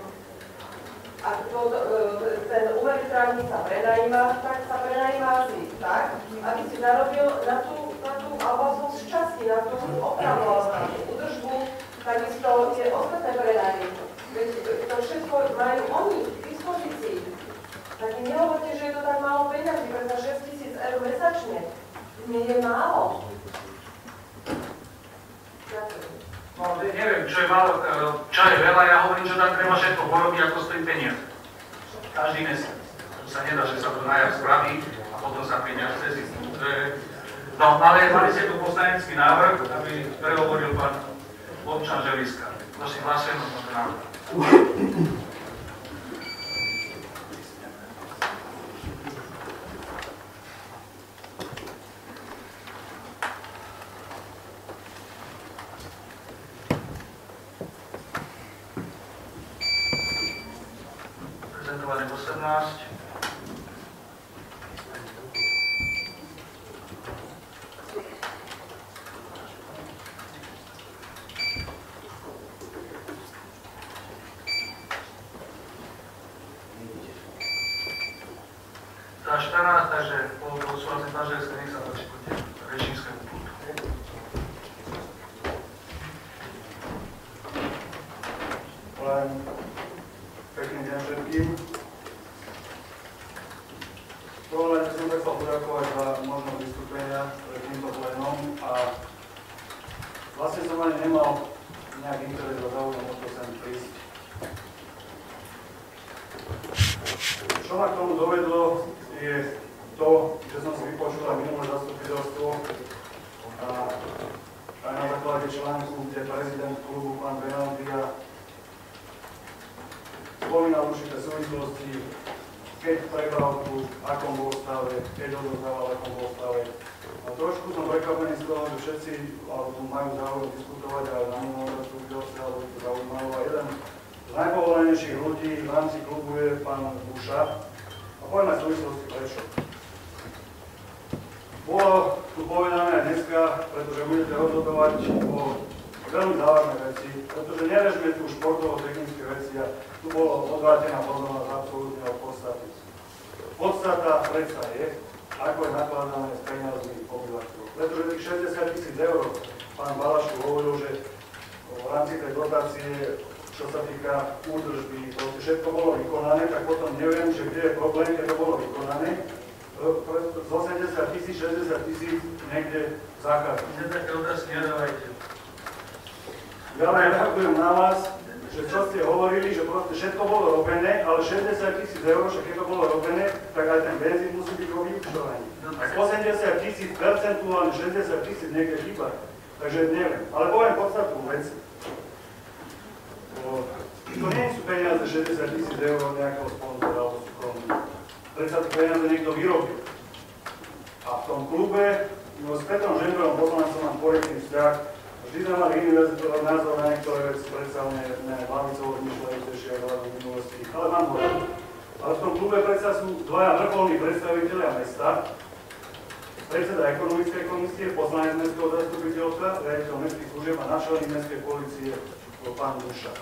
A ten umelý trávnik sa prenajíma, tak sa prenajíma asi tak, aby si zarobil na tú alebo som z časti, na tú opravu alebo na tú údržbu, takisto tie ostatné prenájmy. Veď to všetko majú oni k dispozícii. Tak mi nehovorte, že je to tak málo peňazí, pretože 6 000 eur mesačne. Nie je málo. Ďakujem. No, neviem, čo je málo, čo je veľa, ja hovorím, že tam treba všetko porobiť, ako stojí peniaze. Každý mesiac. To sa nedá, že sa to najak spraví a potom sa príde až cez istu. No, ale mali ste tu poslanecký návrh, aby prehovoril pán občan Želiska. Prosím, hlasujem o tomto návrhu. Prezentované 18. Za 14, takže súhlasím pán Železka, nech sa páči, poďte rečníckému pultu. Len pekný deň všetkým. V prvom rade som chcel poďakovať za možnosť vystúpenia pred týmto plénom a vlastne som ani nemal nejaký interes a záujem o to sem prísť. Čo ma k tomu dovedlo, je to, že som si vypočul aj minulé zastupiteľstvo a aj na základe článku, kde prezident klubu pán Benaldia spomínal určité súvislosti, keď prebral tu, akom bol stave, keď odozdával, akom bol stave. A trošku som prekvapený z toho, že všetci majú záujem diskutovať aj na minulom zastupiteľstve, alebo to zaujímalo. A jeden z najpovolenejších ľudí v rámci klubu je pán Buša. A povieme v súvislosti prečo. Bolo tu povedané aj dneska, pretože budete rozhodovať o veľmi závažné veci, pretože nerežme tu športovo-technické veci a tu bolo odvrátená pozornosť absolútne od podstaty. Podstata predsa je, ako je nakladané s peniazmi obyvateľov. Pretože tých 60 000 eur, pán Balaško hovoril, že v rámci tej dotácie, čo sa týka údržby, všetko bolo vykonané, tak potom neviem, že kde je problém, keď to bolo vykonané. Z 80 000, 60 000 niekde zákaz. Také otázky nedávajte. Ja len reagujem na vás, že čo ste hovorili, že proste všetko bolo robené, ale 60 000 eur, že keď to bolo robené, tak aj ten benzín musí byť vo vyučtovaní. Z 80 000 percentuálne 60 000 niekde chýba. Takže neviem. Ale poviem podstatnú vec. To nie sú peniaze 60 000 eur od nejakého sponzora alebo súkromného. Predsa tie peniaze niekto vyrobil. A v tom klube, s Petrom Žemberom poslancom mám korektný vzťah. Vždy sme mali iný názor na niektoré veci, predsa ne hlavicovo vymýšľajúcejšie aj v minulosti, ale mám ho rád. Ale v tom klube predsa sú dvaja vrcholní predstavitelia mesta, predseda ekonomickej komisie, poslanec mestského zastupiteľstva, riaditeľ mestských služieb a náčelník mestskej polície, pán Buša.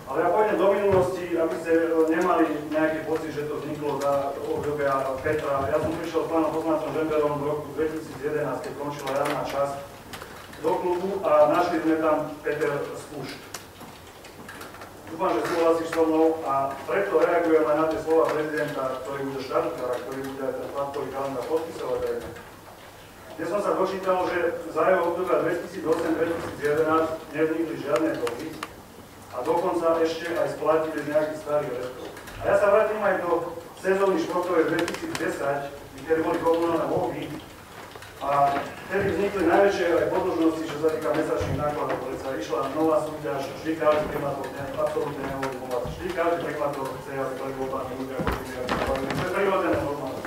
Ale ja pôjdem do minulosti, aby ste nemali nejaký pocit, že to vzniklo za obdobia Petra. Ja som prišiel s pánom poslancom Žemberom v roku 2011, keď končila jarná časť, do klubu a našli sme tam Peter Spúšť. Dúfam, že súhlasíš so mnou a preto reagujem aj na tie slova prezidenta, ktorý bude štatutára, ktorý bude aj ten platkový kalendár podpisovať. Kde som sa dočítal, že za jeho obdobia 2008-2011 nevznikli žiadne dlhy a dokonca ešte aj splatili z nejakých starých restov. A ja sa vrátim aj do sezóny športovej 2010, kedy boli komunálne voľby a vtedy vznikli najväčšie aj podložnosti, čo sa týka mesačných nákladov, ktoré sa išla nová súťaž, vždy každý primátor absolútne nehovorí pomoc, vždy každý primátor chce, aby boli voľbami ľudia, ako si to je prirodzené normálne.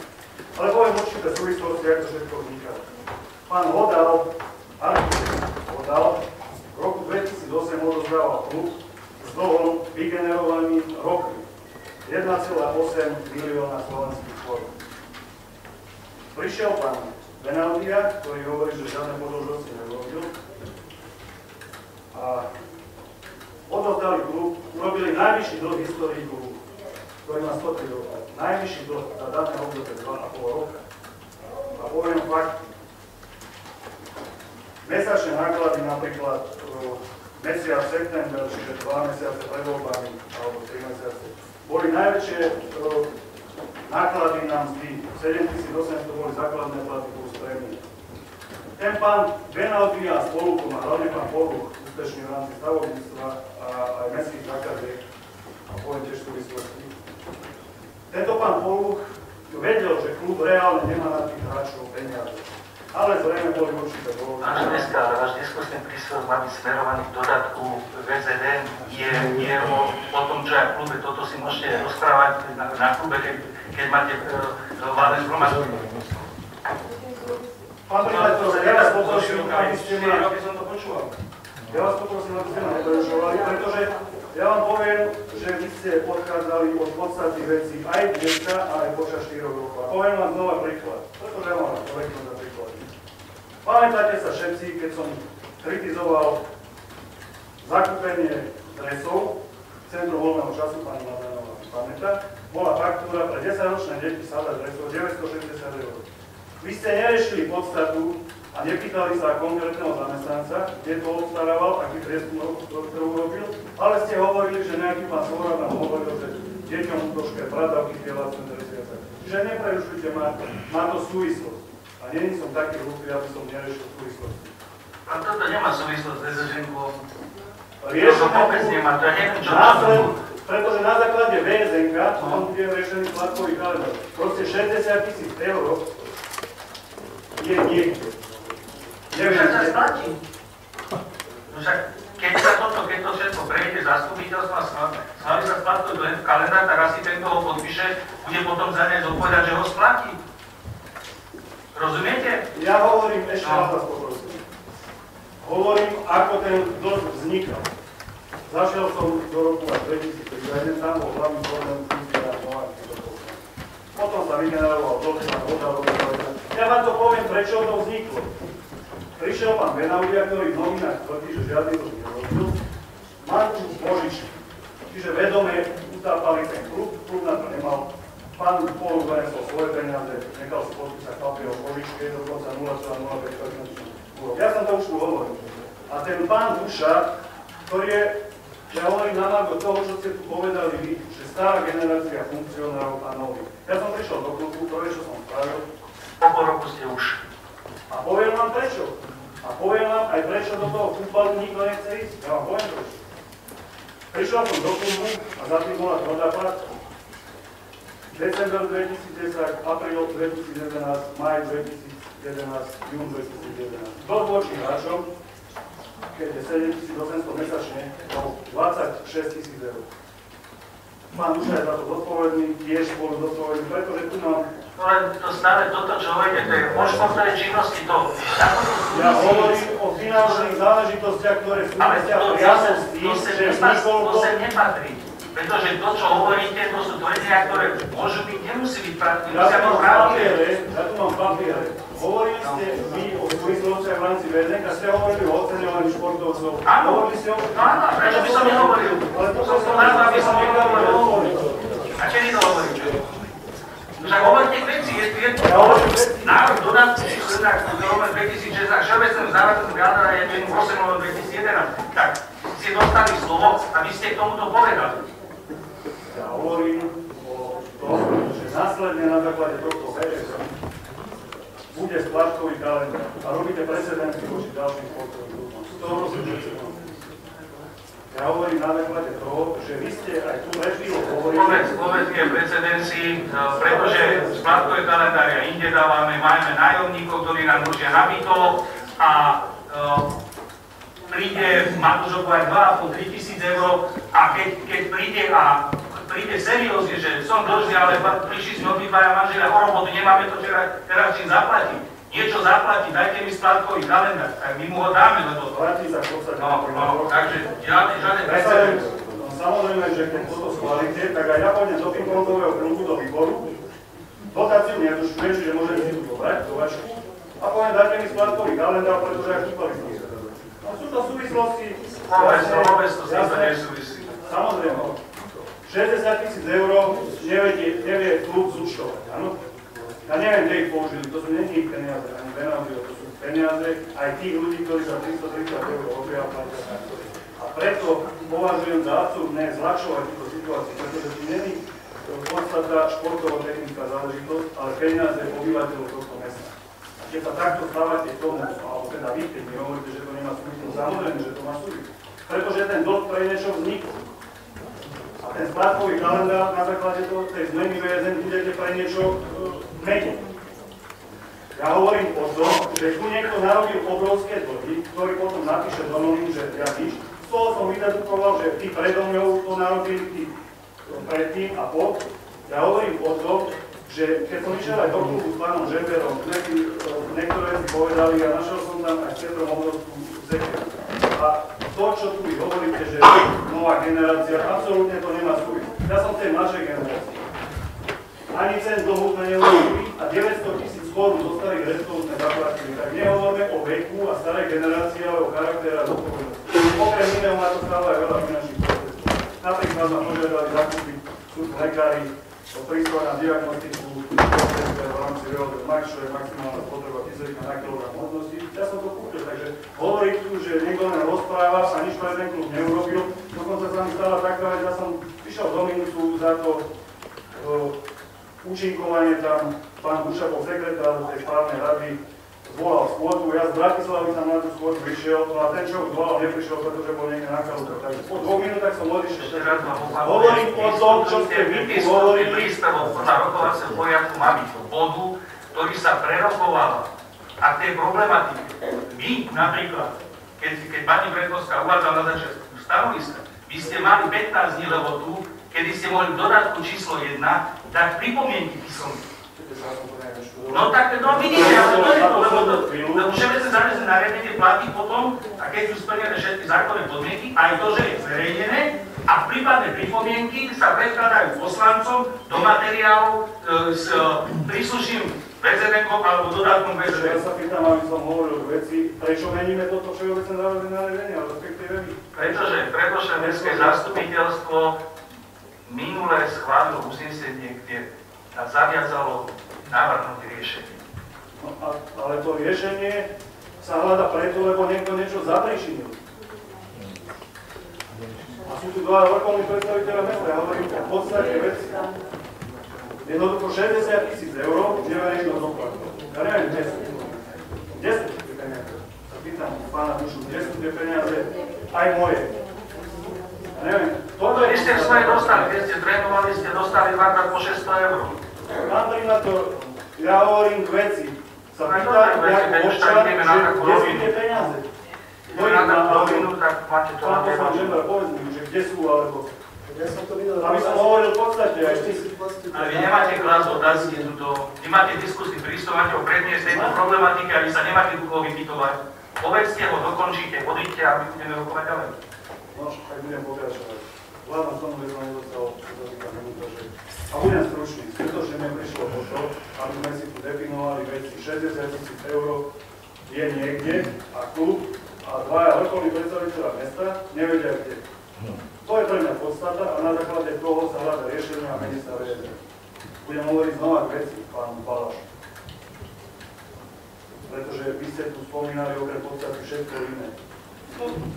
Ale poviem určité súvislosti, ako to všetko vzniká. pán Hodal, v roku 2008 odozdával klub s dlhom vygenerovaným rokmi 1,8 milióna slovenských korún. Prišiel pán Benaldia, ktorý hovorí, že žiadne podĺžnosti neurobil, a odozdali klub, urobili najvyšší dlh v histórii klubu, ktorý má 103 rokov. Najvyšší dlh za dané obdobie 2,5 roka. A poviem fakt, mesačné náklady napríklad mesiac september, čiže 2 mesiace pred voľbami, alebo 3 mesiace, boli najväčšie náklady na mzdy. 7800 boli základné platy plus prémie. Ten pán Benaldi a spolupom, a hlavne pán Poluk, úspešný v rámci stavovníctva a aj mestských zákaziek, a poviem tiež súvislosti. Tento pán Poluk vedel, že klub reálne nemá na tých hráčov peniaze. Ale zrejme boli určité dôvody. Váš diskusný príspevok má byť smerovaný k dodatku VZN. Je o tom, čo aj v klube, toto si môžete rozprávať na klube, keď máte vládne zhromaždenie. Pán primátor, ja vás poprosím, aby ste ma... Ja vás poprosím, aby ste ma neprerušovali, pretože ja vám poviem, že vy ste podchádzali od podstaty veci aj dneska, aj počas 4 rokov. A poviem vám znova príklad, pretože ja mám korektnú za príklad. Pamätáte sa všetci, keď som kritizoval zakúpenie dresov v Centru voľného času, pani Madanová pamätá, bola faktúra pre 10-ročné deti sada dresov 960 €. Vy ste neriešili podstatu a nepýtali sa konkrétneho zamestnanca, kde to obstarával, aký prieskum urobil, ale ste hovorili, že nejaký pán Svoboda nám hovoril, že deťom troške bradavky tie vlastné dresy. Čiže neprerušujte ma, má to súvislosť. A nie som taký hlupý, aby som neriešil súvislosti. A toto nemá súvislosť s VZN-kou. Riešime vôbec nemá, to ja neviem, čo pretože na základe VZN-ka on bude riešený platkový kalendár. Proste 60 000 € je niekde. Neviem, sa splatí. Však keď to všetko prejde zastupiteľstvo a smaví sa splatkový kalendár, tak asi ten, kto ho podpíše, bude potom za ne zodpovedať, že ho splatí. Rozumiete? Ja hovorím, ešte raz vás poprosím. Hovorím, ako ten dlh vznikal. Zašiel som do roku až 2003, tam bol hlavný problém funkcia Novák. Potom sa vygeneroval dlh na voda. Ja vám to poviem, prečo to vzniklo. Prišiel pán Benaudia, ktorý v novinách tvrdí, že žiadny dlh nerobil. Má tu požičky. Čiže vedome utápali ten klub na to nemal. Pán Poluk zanesol svoje peniaze, nechal si podpísať papier o požičke, dokonca 0,05%. Ja som to už tu hovoril. A ten pán Duša, ktorý je, ja hovorím na margo toho, čo ste tu povedali vy, že stará generácia funkcionárov a nových. Ja som prišiel do klubu, prvé, čo som spravil. Po pol roku ste už. A poviem vám prečo. A poviem vám aj prečo do toho futbalu nikto nechce ísť. Ja vám poviem prečo. Prišiel som do klubu a za tým bola Trodapad. December 2010, apríl 2011, maj 2011, jún 2011. Dlh voči hráčom, keď je 7800 mesačne, bol 26 000 €. Pán Duša je za to zodpovedný, tiež bol zodpovedný, pretože tu mám... Ale to stále toto, čo hovoríte, to je o športovej činnosti, to... Ja hovorím o finančných záležitostiach, ktoré súvisia priamo s tým, že vznikol to... To sem nepatrí. Pretože to, čo hovoríte, to sú tvrdenia, ktoré môžu byť, nemusí byť pravdivé. Ja tu mám papiere. Hovorili ste vy o súvislostiach v rámci VZN a ste hovorili o oceňovaní športovcov. Áno, hovorili ste o... áno, prečo by som nehovoril? Ale to som aby som nehovoril. A čo vy to hovoríte? Však hovoríte veci, je tu jedno. Ja hovorím veci. Návrh dodatku, ktorý hovorí 2006 a všeobecnému záväznému kalendár je 8. 2011. Tak ste dostali slovo a vy ste k tomuto povedali. Ja hovorím o tom, že následne na základe tohto VZN bude splátkový kalendár a robíte precedenci voči ďalším športovým klubom. Sú to obrovské precedensy. Ja hovorím na základe toho, že vy ste aj tu pred chvíľou hovorili... Povedz je precedenci, pretože splátkový kalendár ja inde dávame, máme nájomníkov, ktorí nám držia nabito a príde Matúšovu aj 2,5–3 tisíc € a keď príde seriózne, že som dlžný, ale prišli sme obidvaja manželia o robotu, nemáme to teraz čím zaplatiť. niečo zaplatiť, dajte mi splátkový kalendár, tak my mu ho dáme, lebo... Vráti sa v podstate. Takže žiadne precedens. Samozrejme, že keď toto schválite, tak aj ja pôjdem do pingpongového klubu do výboru, dotáciu netušujem, čiže môžem si tu zobrať do vašku a poviem, dajte mi splátkový kalendár, pretože ja chýpali som sa. No sú to súvislosti... Vôbec to s týmto nesúvisí. Samozrejme. 60 000 eur nevie klub zúčtovať, áno? Ja neviem, kde ich použili, to sú nie peniaze, ani penázy, to sú peniaze aj tých ľudí, ktorí za 330 eur robia a platia faktory. A preto považujem za absurdné zľahčovať túto situáciu, pretože tu není podstata športovo-technická záležitosť, ale peniaze obyvateľov tohto mesta. A keď sa takto stávate tomu, alebo teda vy, keď mi hovoríte, že to nemá súvisť, samozrejme, že to má súvisť. Pretože ten dlh pre niečo vznikol. A ten splátkový kalendár na základe tej zmeny VSN budete pre niečo meniť. Ja hovorím o tom, že tu niekto narobil obrovské dlhy, ktorý potom napíše do novín, že ja nič. Z toho som vydedukoval, že tí predo mňou to narobili, tí predtým a po. Ja hovorím o tom, že keď som išiel aj do klubu s pánom Žemberom, niektoré si povedali, ja našiel som tam aj s Petrom obrovskú zekeru. A to, čo tu vy hovoríte, že nová generácia, absolútne to nemá súvisť. Ja som v tej mladšej generácii. Ani cen dlhu sme neurobili a 900 000 korún zo starých restov sme zaplatili. Tak nehovoríme o veku a starej generácii, ale o charaktere a zodpovednosti. Okrem iného má to stále aj veľa finančných procesov. Napríklad ma požiadali zakúpiť lekári prístroj na diagnostiku v rámci Real Max, čo je maximálna spotreba kyselíka na kilogram hodnosti. Ja som to kúpil, takže hovoriť tu, že niekto len rozpráva a nič pre ten klub neurobil. Dokonca sa mi stala taká vec, ja som prišiel do minusu za to účinkovanie tam, pán Dušakov, sekretár tej správnej rady, zvolal schôdzu, ja z Bratislavy som na tú schôdzu išiel, no a ten človek zvolal, neprišiel, pretože bol niekde na kalúke. Takže po 2 minútach som odišiel. Hovorím o tom, čo ste vy tu hovorili. Prístavok podľa rokovacieho poriadku má byť bodu, ktorý sa prerokoval. A tej problematike. My napríklad, keď pani Bredkovská uvádzala na začiatku stanoviska, vy ste mali 15 dní lehotu, kedy ste mohli v dodatku číslo 1 dať pripomienky písomné. No tak, no vidíte, ale to je to, lebo všeobecné záväzné nariadenie platí potom, a keď sú splnené všetky zákonné podmienky, aj to, že je zverejnené, a v prípadne pripomienky sa predkladajú poslancom do materiálu s príslušným VZN-kom alebo dodatkom VZN. Ja sa pýtam, aby som hovoril veci, prečo meníme toto všeobecné záväzné nariadenie, ale respektíve vy? Pretože predošlé mestské zastupiteľstvo minulé schválilo uznesenie, kde zaviazalo navrhnúť riešenie. No, ale to riešenie sa hľada preto, lebo niekto niečo zapričinil. A sú tu dva vrcholní predstaviteľe mesta, ja hovorím o podstate veci. Jednoducho 60 000 eur nevie niekto doplatil. Ja neviem, kde sú. Kde sú tie peniaze? Sa pýtam pána Dušu, kde sú tie peniaze aj moje? Ja neviem. Vy ste svoje dostali, keď ste trénovali, ste dostali dvakrát po 600 eur. Pán primátor, ja hovorím k veci. Sa pýtam, jak občan, že kde sú tie peniaze? Pán poslanec Žember, povedz mi, že kde sú, alebo... Aby som hovoril v podstate aj ty. Ale vy nemáte klásť otázky, vy máte diskusný prístup, máte ho predniesť tejto problematike a vy sa nemáte duchovo vypytovať. Povedzte ho, dokončíte, odíďte a my budeme rokovať ďalej. No, tak budem pokračovať. Vládam som, že som nedostal, čo sa týka minúta, že... A budem stručný. Skutočne mi prišlo o to, aby sme si tu definovali veci. 60 000 eur je niekde a klub a dvaja vrcholní predstaviteľa mesta nevedia kde. To je pre mňa podstata a na základe toho sa hľada riešenie a mení sa VSN. Budem hovoriť znova k veci, pán Balaš. Pretože vy ste tu spomínali okrem podstaty všetko iné.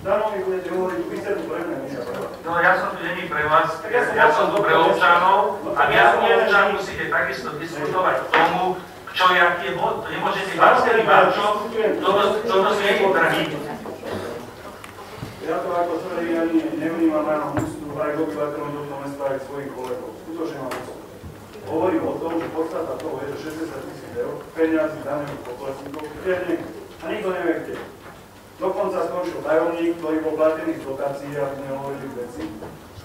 Dáno mi budete hovoriť, vy ste tu pre mňa, nie pre vás. No ja som tu není pre vás, ja som tu pre občanov a vy ako občan musíte takisto diskutovať k tomu, čo je aký je bod. To nemôžete vážkeli váčo, toto si není trhý. Ja to ako celý ani nevnímam na ústu aj obyvateľom tohto mesta, aj svojich kolegov. Skutočne mám ústu. Hovorím o tom, že podstata toho je, že 60 000 eur peniazy daňových poplatníkov je niekde. A nikto nevie kde. Dokonca skončil tajomník, ktorý bol platený z dotácie, aby sme hovorili veci.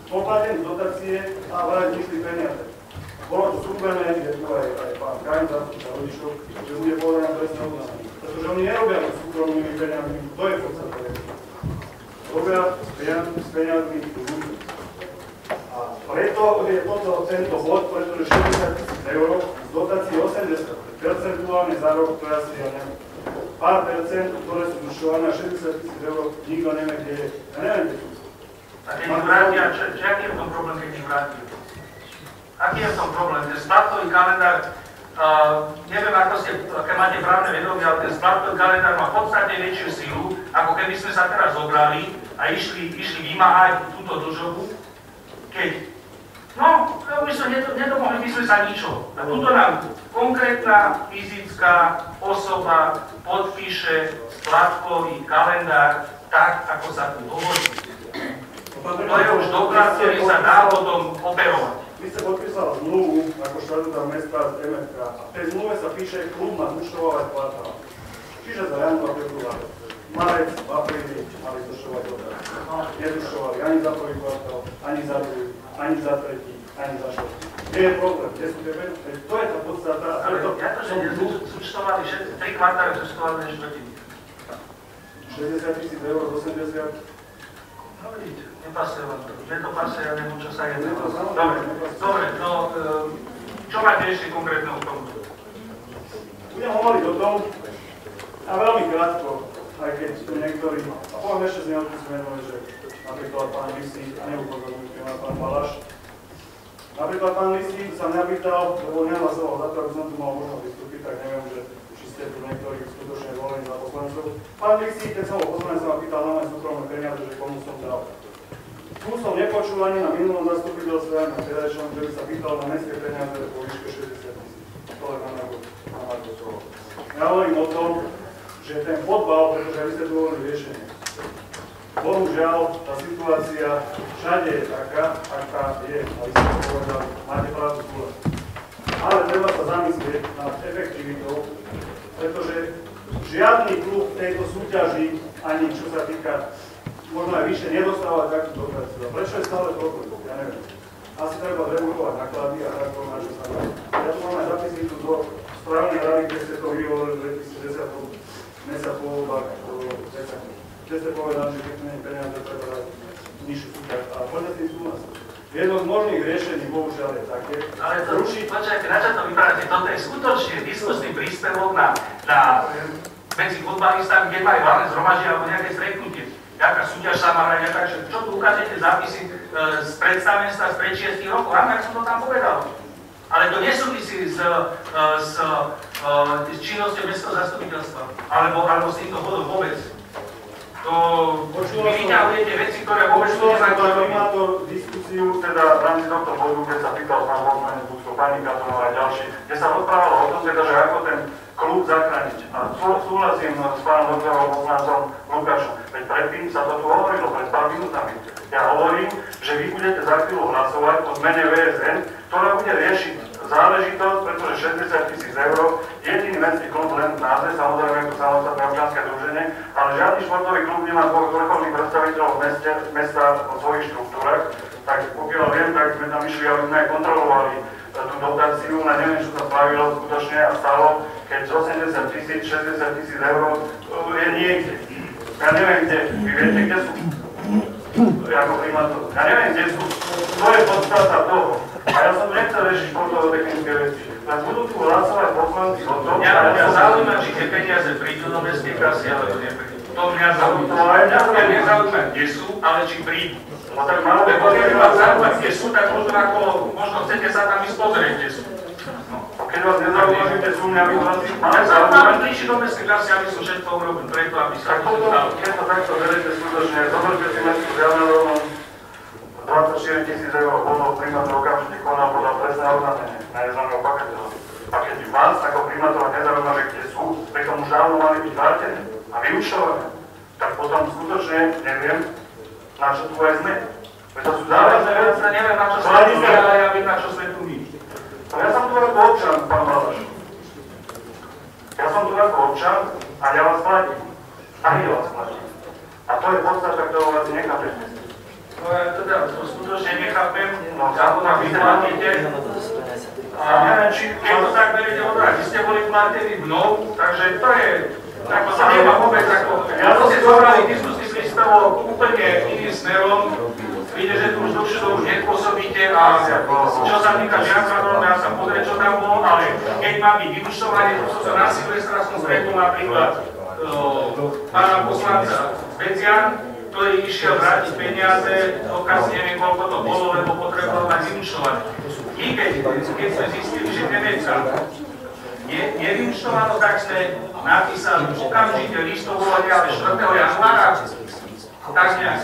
Bol platený z dotácie a vraj znišli peniaze. Bolo to slúbené, kde tu aj pán Kain, zástupca rodičov, že bude povedané presne o oznámení. Pretože oni nerobia súkromnými peniazmi, to je podstatné. Robia s peniazmi ľudí. A preto je tento bod, pretože 60 000 eur z dotácií 80, percentuálne za rok, to je asi, ja neviem, pár percent, ktoré sú zvyšované a 60 000 eur, nikto nevie, kde je. Ja neviem, kde sú. A keď ich vrátia, aký je v tom problém, keď ich vrátia? Aký je v tom problém? Ten splatkový kalendár, neviem, aké máte právne vedomie, ale ten splatkový kalendár má podstatne väčšiu silu, ako keby sme sa teraz zobrali a išli vymáhať túto dlžobu, keď my sme nedomohli by sme sa ničo. A tuto nám konkrétna fyzická osoba podpíše splatkový kalendár tak, ako sa tu hovorí. To je už doklad, ktorý sa dá potom operovať. Vy ste podpísali zmluvu ako štatutár mesta z MFK a v tej zmluve sa píše, klub má zvyšovať kvartál. Čiže za január, február, marec, v apríli mali zvyšovať dotácie. Nezvyšovali ani za prvý kvartál, ani za druhý, ani za tretí, ani za štvrtý. Nie je problém, kde sú tie peniaze? To je tá podstata. Ale ja to, že zúčtovali 3 kvartály, zúčtovali na štvrtiny. 60 000 eur z 80. No vidíte, nepasuje vám to. Že to pasuje, ja neviem, čo sa je. Dobre, no, čo máte ešte konkrétne o tomto? Budem hovoriť o tom, a veľmi krátko, aj keď tu niektorí, a poviem ešte z neodpustíme, že napríklad pán Lisi, a neupozorňujte na pán Balaš, napríklad pán Lisi sa mňa pýtal, lebo nehlasoval za to, aby som tu mal možnosť vystúpiť, tak neviem, že či ste tu niektorých skutočne volení za poslancov. Pán Lisi, keď som ho poslanec, sa ma pýtal na moje súkromné peniaze, že komu som dal. Tu som nepočul ani na minulom zastupiteľstve, ani na vtedajšom, že by sa pýtal na mestské peniaze vo výške 60 000. To len na Marko slovo. Ja hovorím o tom, že ten podbal, pretože vy ste tu hovorili riešenie. Bohužiaľ, tá situácia všade je taká, aká je, a vy ste to povedali, máte pravdu tu. Ale treba sa zamyslieť nad efektivitou, pretože žiadny klub v tejto súťaži, ani čo sa týka, možno aj vyššie, nedostáva takú dotáciu. A prečo je stále problém? Ja neviem. Asi treba regulovať náklady a tak to, na čo sa dá. Ja tu mám aj zapisnicu do správnej rady, kde ste to vyhovorili v 2010 mesiac po voľbách, kde ste povedali, že keď nie peniaze, treba dať nižšiu súťaž. A poďme s tým súhlasiť. Jedno z možných riešení, bohužiaľ, je také. Ale to ruší, počkajte, na čo to vypadáte? Toto je skutočne diskusný príspevok medzi futbalistami, kde majú valné zhromaždenie alebo nejaké stretnutie. Jaká súťaž sa má hrať, takže čo tu ukážete zápisy z predstavenstva z pred 6 rokov? Áno, jak som to tam povedal. Ale to nesúvisí s činnosťou mestského zastupiteľstva, alebo s týmto bodom vôbec. To vy vyťahujete veci, ktoré vôbec nie sa primátor diskusiu, teda v rámci tohto bodu, keď sa pýtal pán Volkmanec, Budsko, pani Katonová a ďalší, kde sa rozprávalo o tom, teda, že ako ten klub zachrániť. A súhlasím s pánom doktorom poslancom Lukášom. Veď predtým sa to tu hovorilo pred pár minútami. Ja hovorím, že vy budete za chvíľu hlasovať o zmene VSN, ktorá bude riešiť záležitosť, pretože 60 000 eur, jediný mestský klub len v názve, samozrejme je to samostatné občianske združenie, ale žiadny športový klub nemá vrcholných predstaviteľov mesta vo svojich štruktúrach, tak pokiaľ viem, tak sme tam išli, aby sme aj kontrolovali tú dotáciu, na neviem, čo sa spravilo skutočne a stalo, keď z 80 000, 60 000 eur je niekde. Ja neviem, kde, vy viete, kde sú? Ako primátor. Ja neviem, kde sú. To je podstata toho. A ja som nechcel riešiť športovo-technické veci. Tak budú tu hlasovať poslanci o tom. Mňa zaujíma, či tie peniaze prídu do mestskej kasy, alebo neprídu. To mňa zaujíma. Mňa nezaujíma, kde sú, ale či prídu. Lebo keď vás zaujíma, kde sú, tak možno chcete sa tam ísť pozrieť, kde sú. Keď vás nezaujíma, že tie sú mňa vyhlasí, ale zaujíma, príši do mestskej kasy, aby som všetko urobil preto, aby sa to stalo. Keď to takto verejte skutočne, zoberte si mestskú Žiarnorovnu, 24 000 eur bolo primátor okamžite konal podľa presné oznámenie na neznámeho pakateľa. A keď vás ako primátora nezaujíma, že kde sú, preto už dávno mali byť vrátené a vyučované, tak potom skutočne neviem, na čo tu aj sme. Veď to sú závažné veci. Neviem, na čo sme tu my, ale ja viem, na čo sme tu my. Ja som tu ako občan, pán Balaš. Ja som tu ako občan a ja vás platím. A my vás platím. A to je podstata, ktorú vás nechápete. No ja teda to skutočne nechápem, ako nám vyplatíte. A A keď to tak beriete odrať, vy ste boli platení mnou, takže to je, ako sa nemá vôbec, ako, to ste zobrali diskusný prístavok úplne iným smerom, vidíte, že tu už dlhšie to už nepôsobíte a čo sa týka žiakov, ja sa pozrieť, čo tam bolo, ale keď má byť vyučtovanie, to som sa na Silvestra som stretol napríklad pána poslanca Becian, ktorý išiel vrátiť peniaze, dokaz neviem koľko to bolo, lebo potreboval mať vyučtovanie. I keď sme zistili, že Nemecka nevyučtovalo, tak sme napísali okamžite listovanie, ale 4. januára, tak nejak,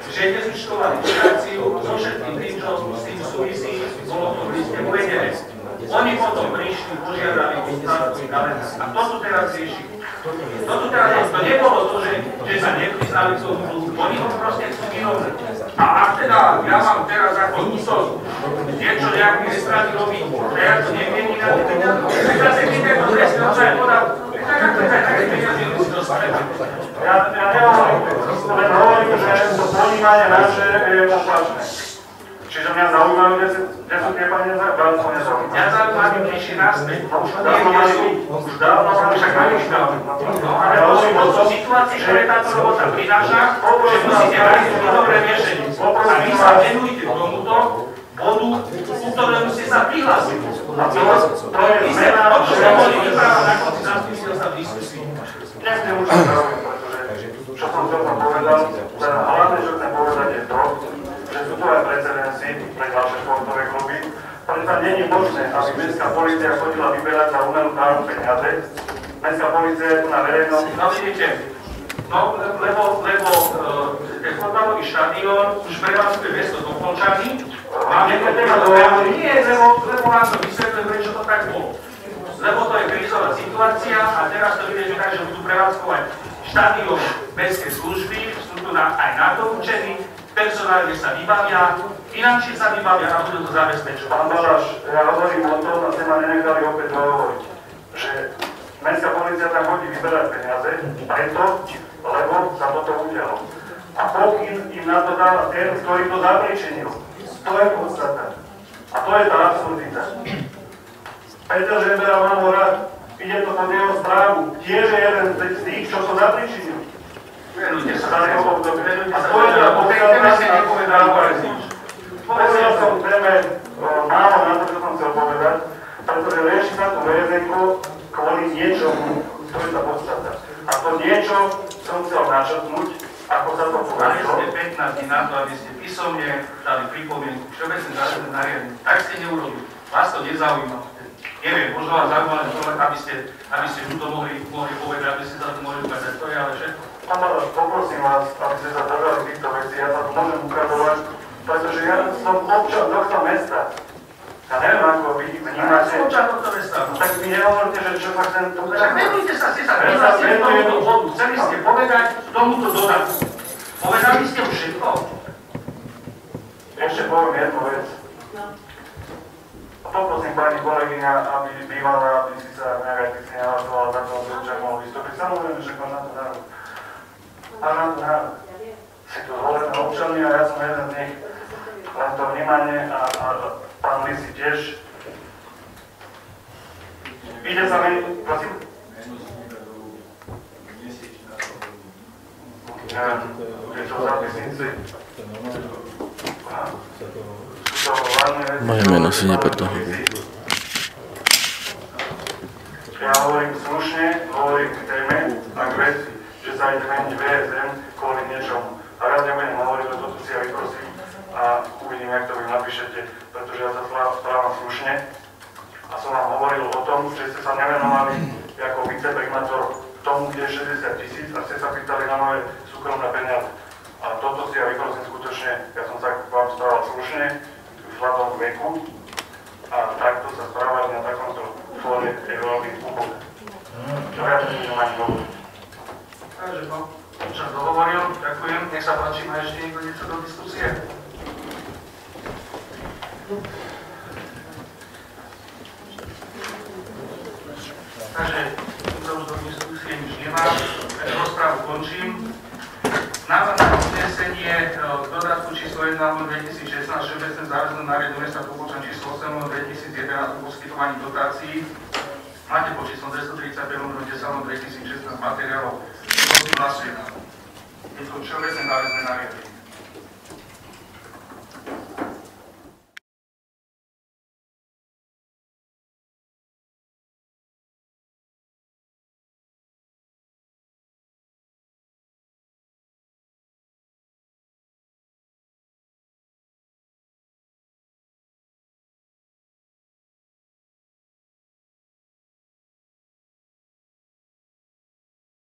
že nezúčtovali operáciu so všetkým tým, čo s tým súvisí, bolo to v liste uvedené. Oni potom prišli, požiadali o státny kalendár. A to tu teraz rieši. To nebolo to, že sa nepriznali k tomu dlhu. Oni ho proste chcú vyrovnať. A ak teda ja mám teraz ako úsol niečo nejaký nestrany robiť, že ja to nemení na tie peniaze, tak zase keď je to presne, čo aj podal, tak ako je také peniaze musí dostať. Ja nehovorím, len hovorím, že to ponímanie naše je opačné. Čiže mňa zaujímajú, kde sú tie peniaze, veľmi to nezaujímavé. Mňa zaujímavé bližšie naspäť. Už dávno som však namýšľal. Ale to sú situácie, ktoré táto robota prináša, že musíte nájsť dobré riešenie. A vy sa venujte tomuto bodu, u ktorému ste sa prihlásili. A to je zmena, že boli vypráva na konci zastýsil sa v diskusii. Nechcem už zaujímať, pretože čo som chcel povedal, hlavne, čo chcem povedať je to, že sú to aj precedensy pre ďalšie športové kluby, pretože tam nie je možné, aby mestská polícia chodila vyberať za umelú káru peniaze. Mestská polícia je tu na verejnosť. No vidíte, lebo ten fotbalový štadión už prevádzkuje mesto Dokončany. Nie, lebo vám to vysvetlím, prečo to tak bolo. Lebo to je krízová situácia a teraz to vidíte tak, že budú prevádzkovať štadión mestskej služby, sú tu aj na to určení, personálne sa vybavia, finančne sa vybavia a budú to zabezpečovať. Pán Baláš, ja hovorím o tom, a ste ma nenechali opäť dohovoriť, že mestská polícia tam chodí vyberať peniaze, preto, lebo sa toto udialo. A pokyn im na to dá ten, ktorý to zapričinil. To je podstata. A to je tá absurdita. Peter Žembera mám ho rád, ide to pod jeho správu, tiež je jeden z tých, čo to zapričinil. Venujte sa, a to je tá podstata. Povedal som téme málo na to, čo som chcel povedať, pretože rieši sa tu VZK kvôli niečomu, to je tá podstata. A to niečo som chcel načrtnúť, ako sa to povedal. Mali ste 15 dní na to, aby ste písomne dali pripomienku všeobecné zásadné nariadenie. Tak ste neurobili. Vás to nezaujíma. Neviem, možno vás zaujímali človek, aby ste mu to mohli povedať, aby ste sa to mohli ukázať. To je ale všetko. Pán Baláš, poprosím vás, aby ste sa držali týchto vecí, ja sa tu môžem ukazovať, pretože ja som občan tohto mesta. Ja neviem, ako vy vnímate. Občan tohto mesta. Tak mi nehovorte, že čo sa chcem tu... Tak venujte sa, ste sa prihlásili k tomuto bodu. Chceli ste povedať tomuto dodatku. Povedali ste už všetko? Ešte poviem jednu vec. Poprosím pani kolegyňa, aby bývala, aby si sa nejak si nehlasovala za to, že občan mohol vystúpiť. Samozrejme, že máš na to nárok. Máš na to nárok. Si tu zvolené občania, ja som jeden z nich. Len to vnímanie a pán Lisi tiež. Ide sa meni, prosím? Je to zápisníci. Moje meno si nepredohovú. Ja hovorím slušne, hovorím k téme a k veci, že sa ide meniť VSN kvôli niečomu. A raz nebudem hovoriť, že toto si ja vyprosím a uvidím, jak to vy napíšete, pretože ja sa správam slušne a som vám hovoril o tom, že ste sa nevenovali ako viceprimátor tomu, kde je 60 000 a ste sa pýtali na moje súkromné peniaze. A toto si ja vyprosím skutočne, ja som sa k vám správal slušne, vzhľadom k veku a takto sa správať na takomto fóre je veľmi úplne. Čo ja nebudem ani hovoriť. Takže čas dohovoril, ďakujem. Nech sa páči, má ešte niekto niečo do diskusie? Takže to už do diskusie nič nemá, takže rozprávu končím. Návrh na uznesenie k dodatku číslo 1 2016 Všeobecné záväzné nariadenie mesta Topolčan číslo 8 2011 o poskytovaní dotácií. Máte pod číslom 235 10 2016 materiálov. Prosím, hlasujeme. Je to všeobecné záväzné nariadenie.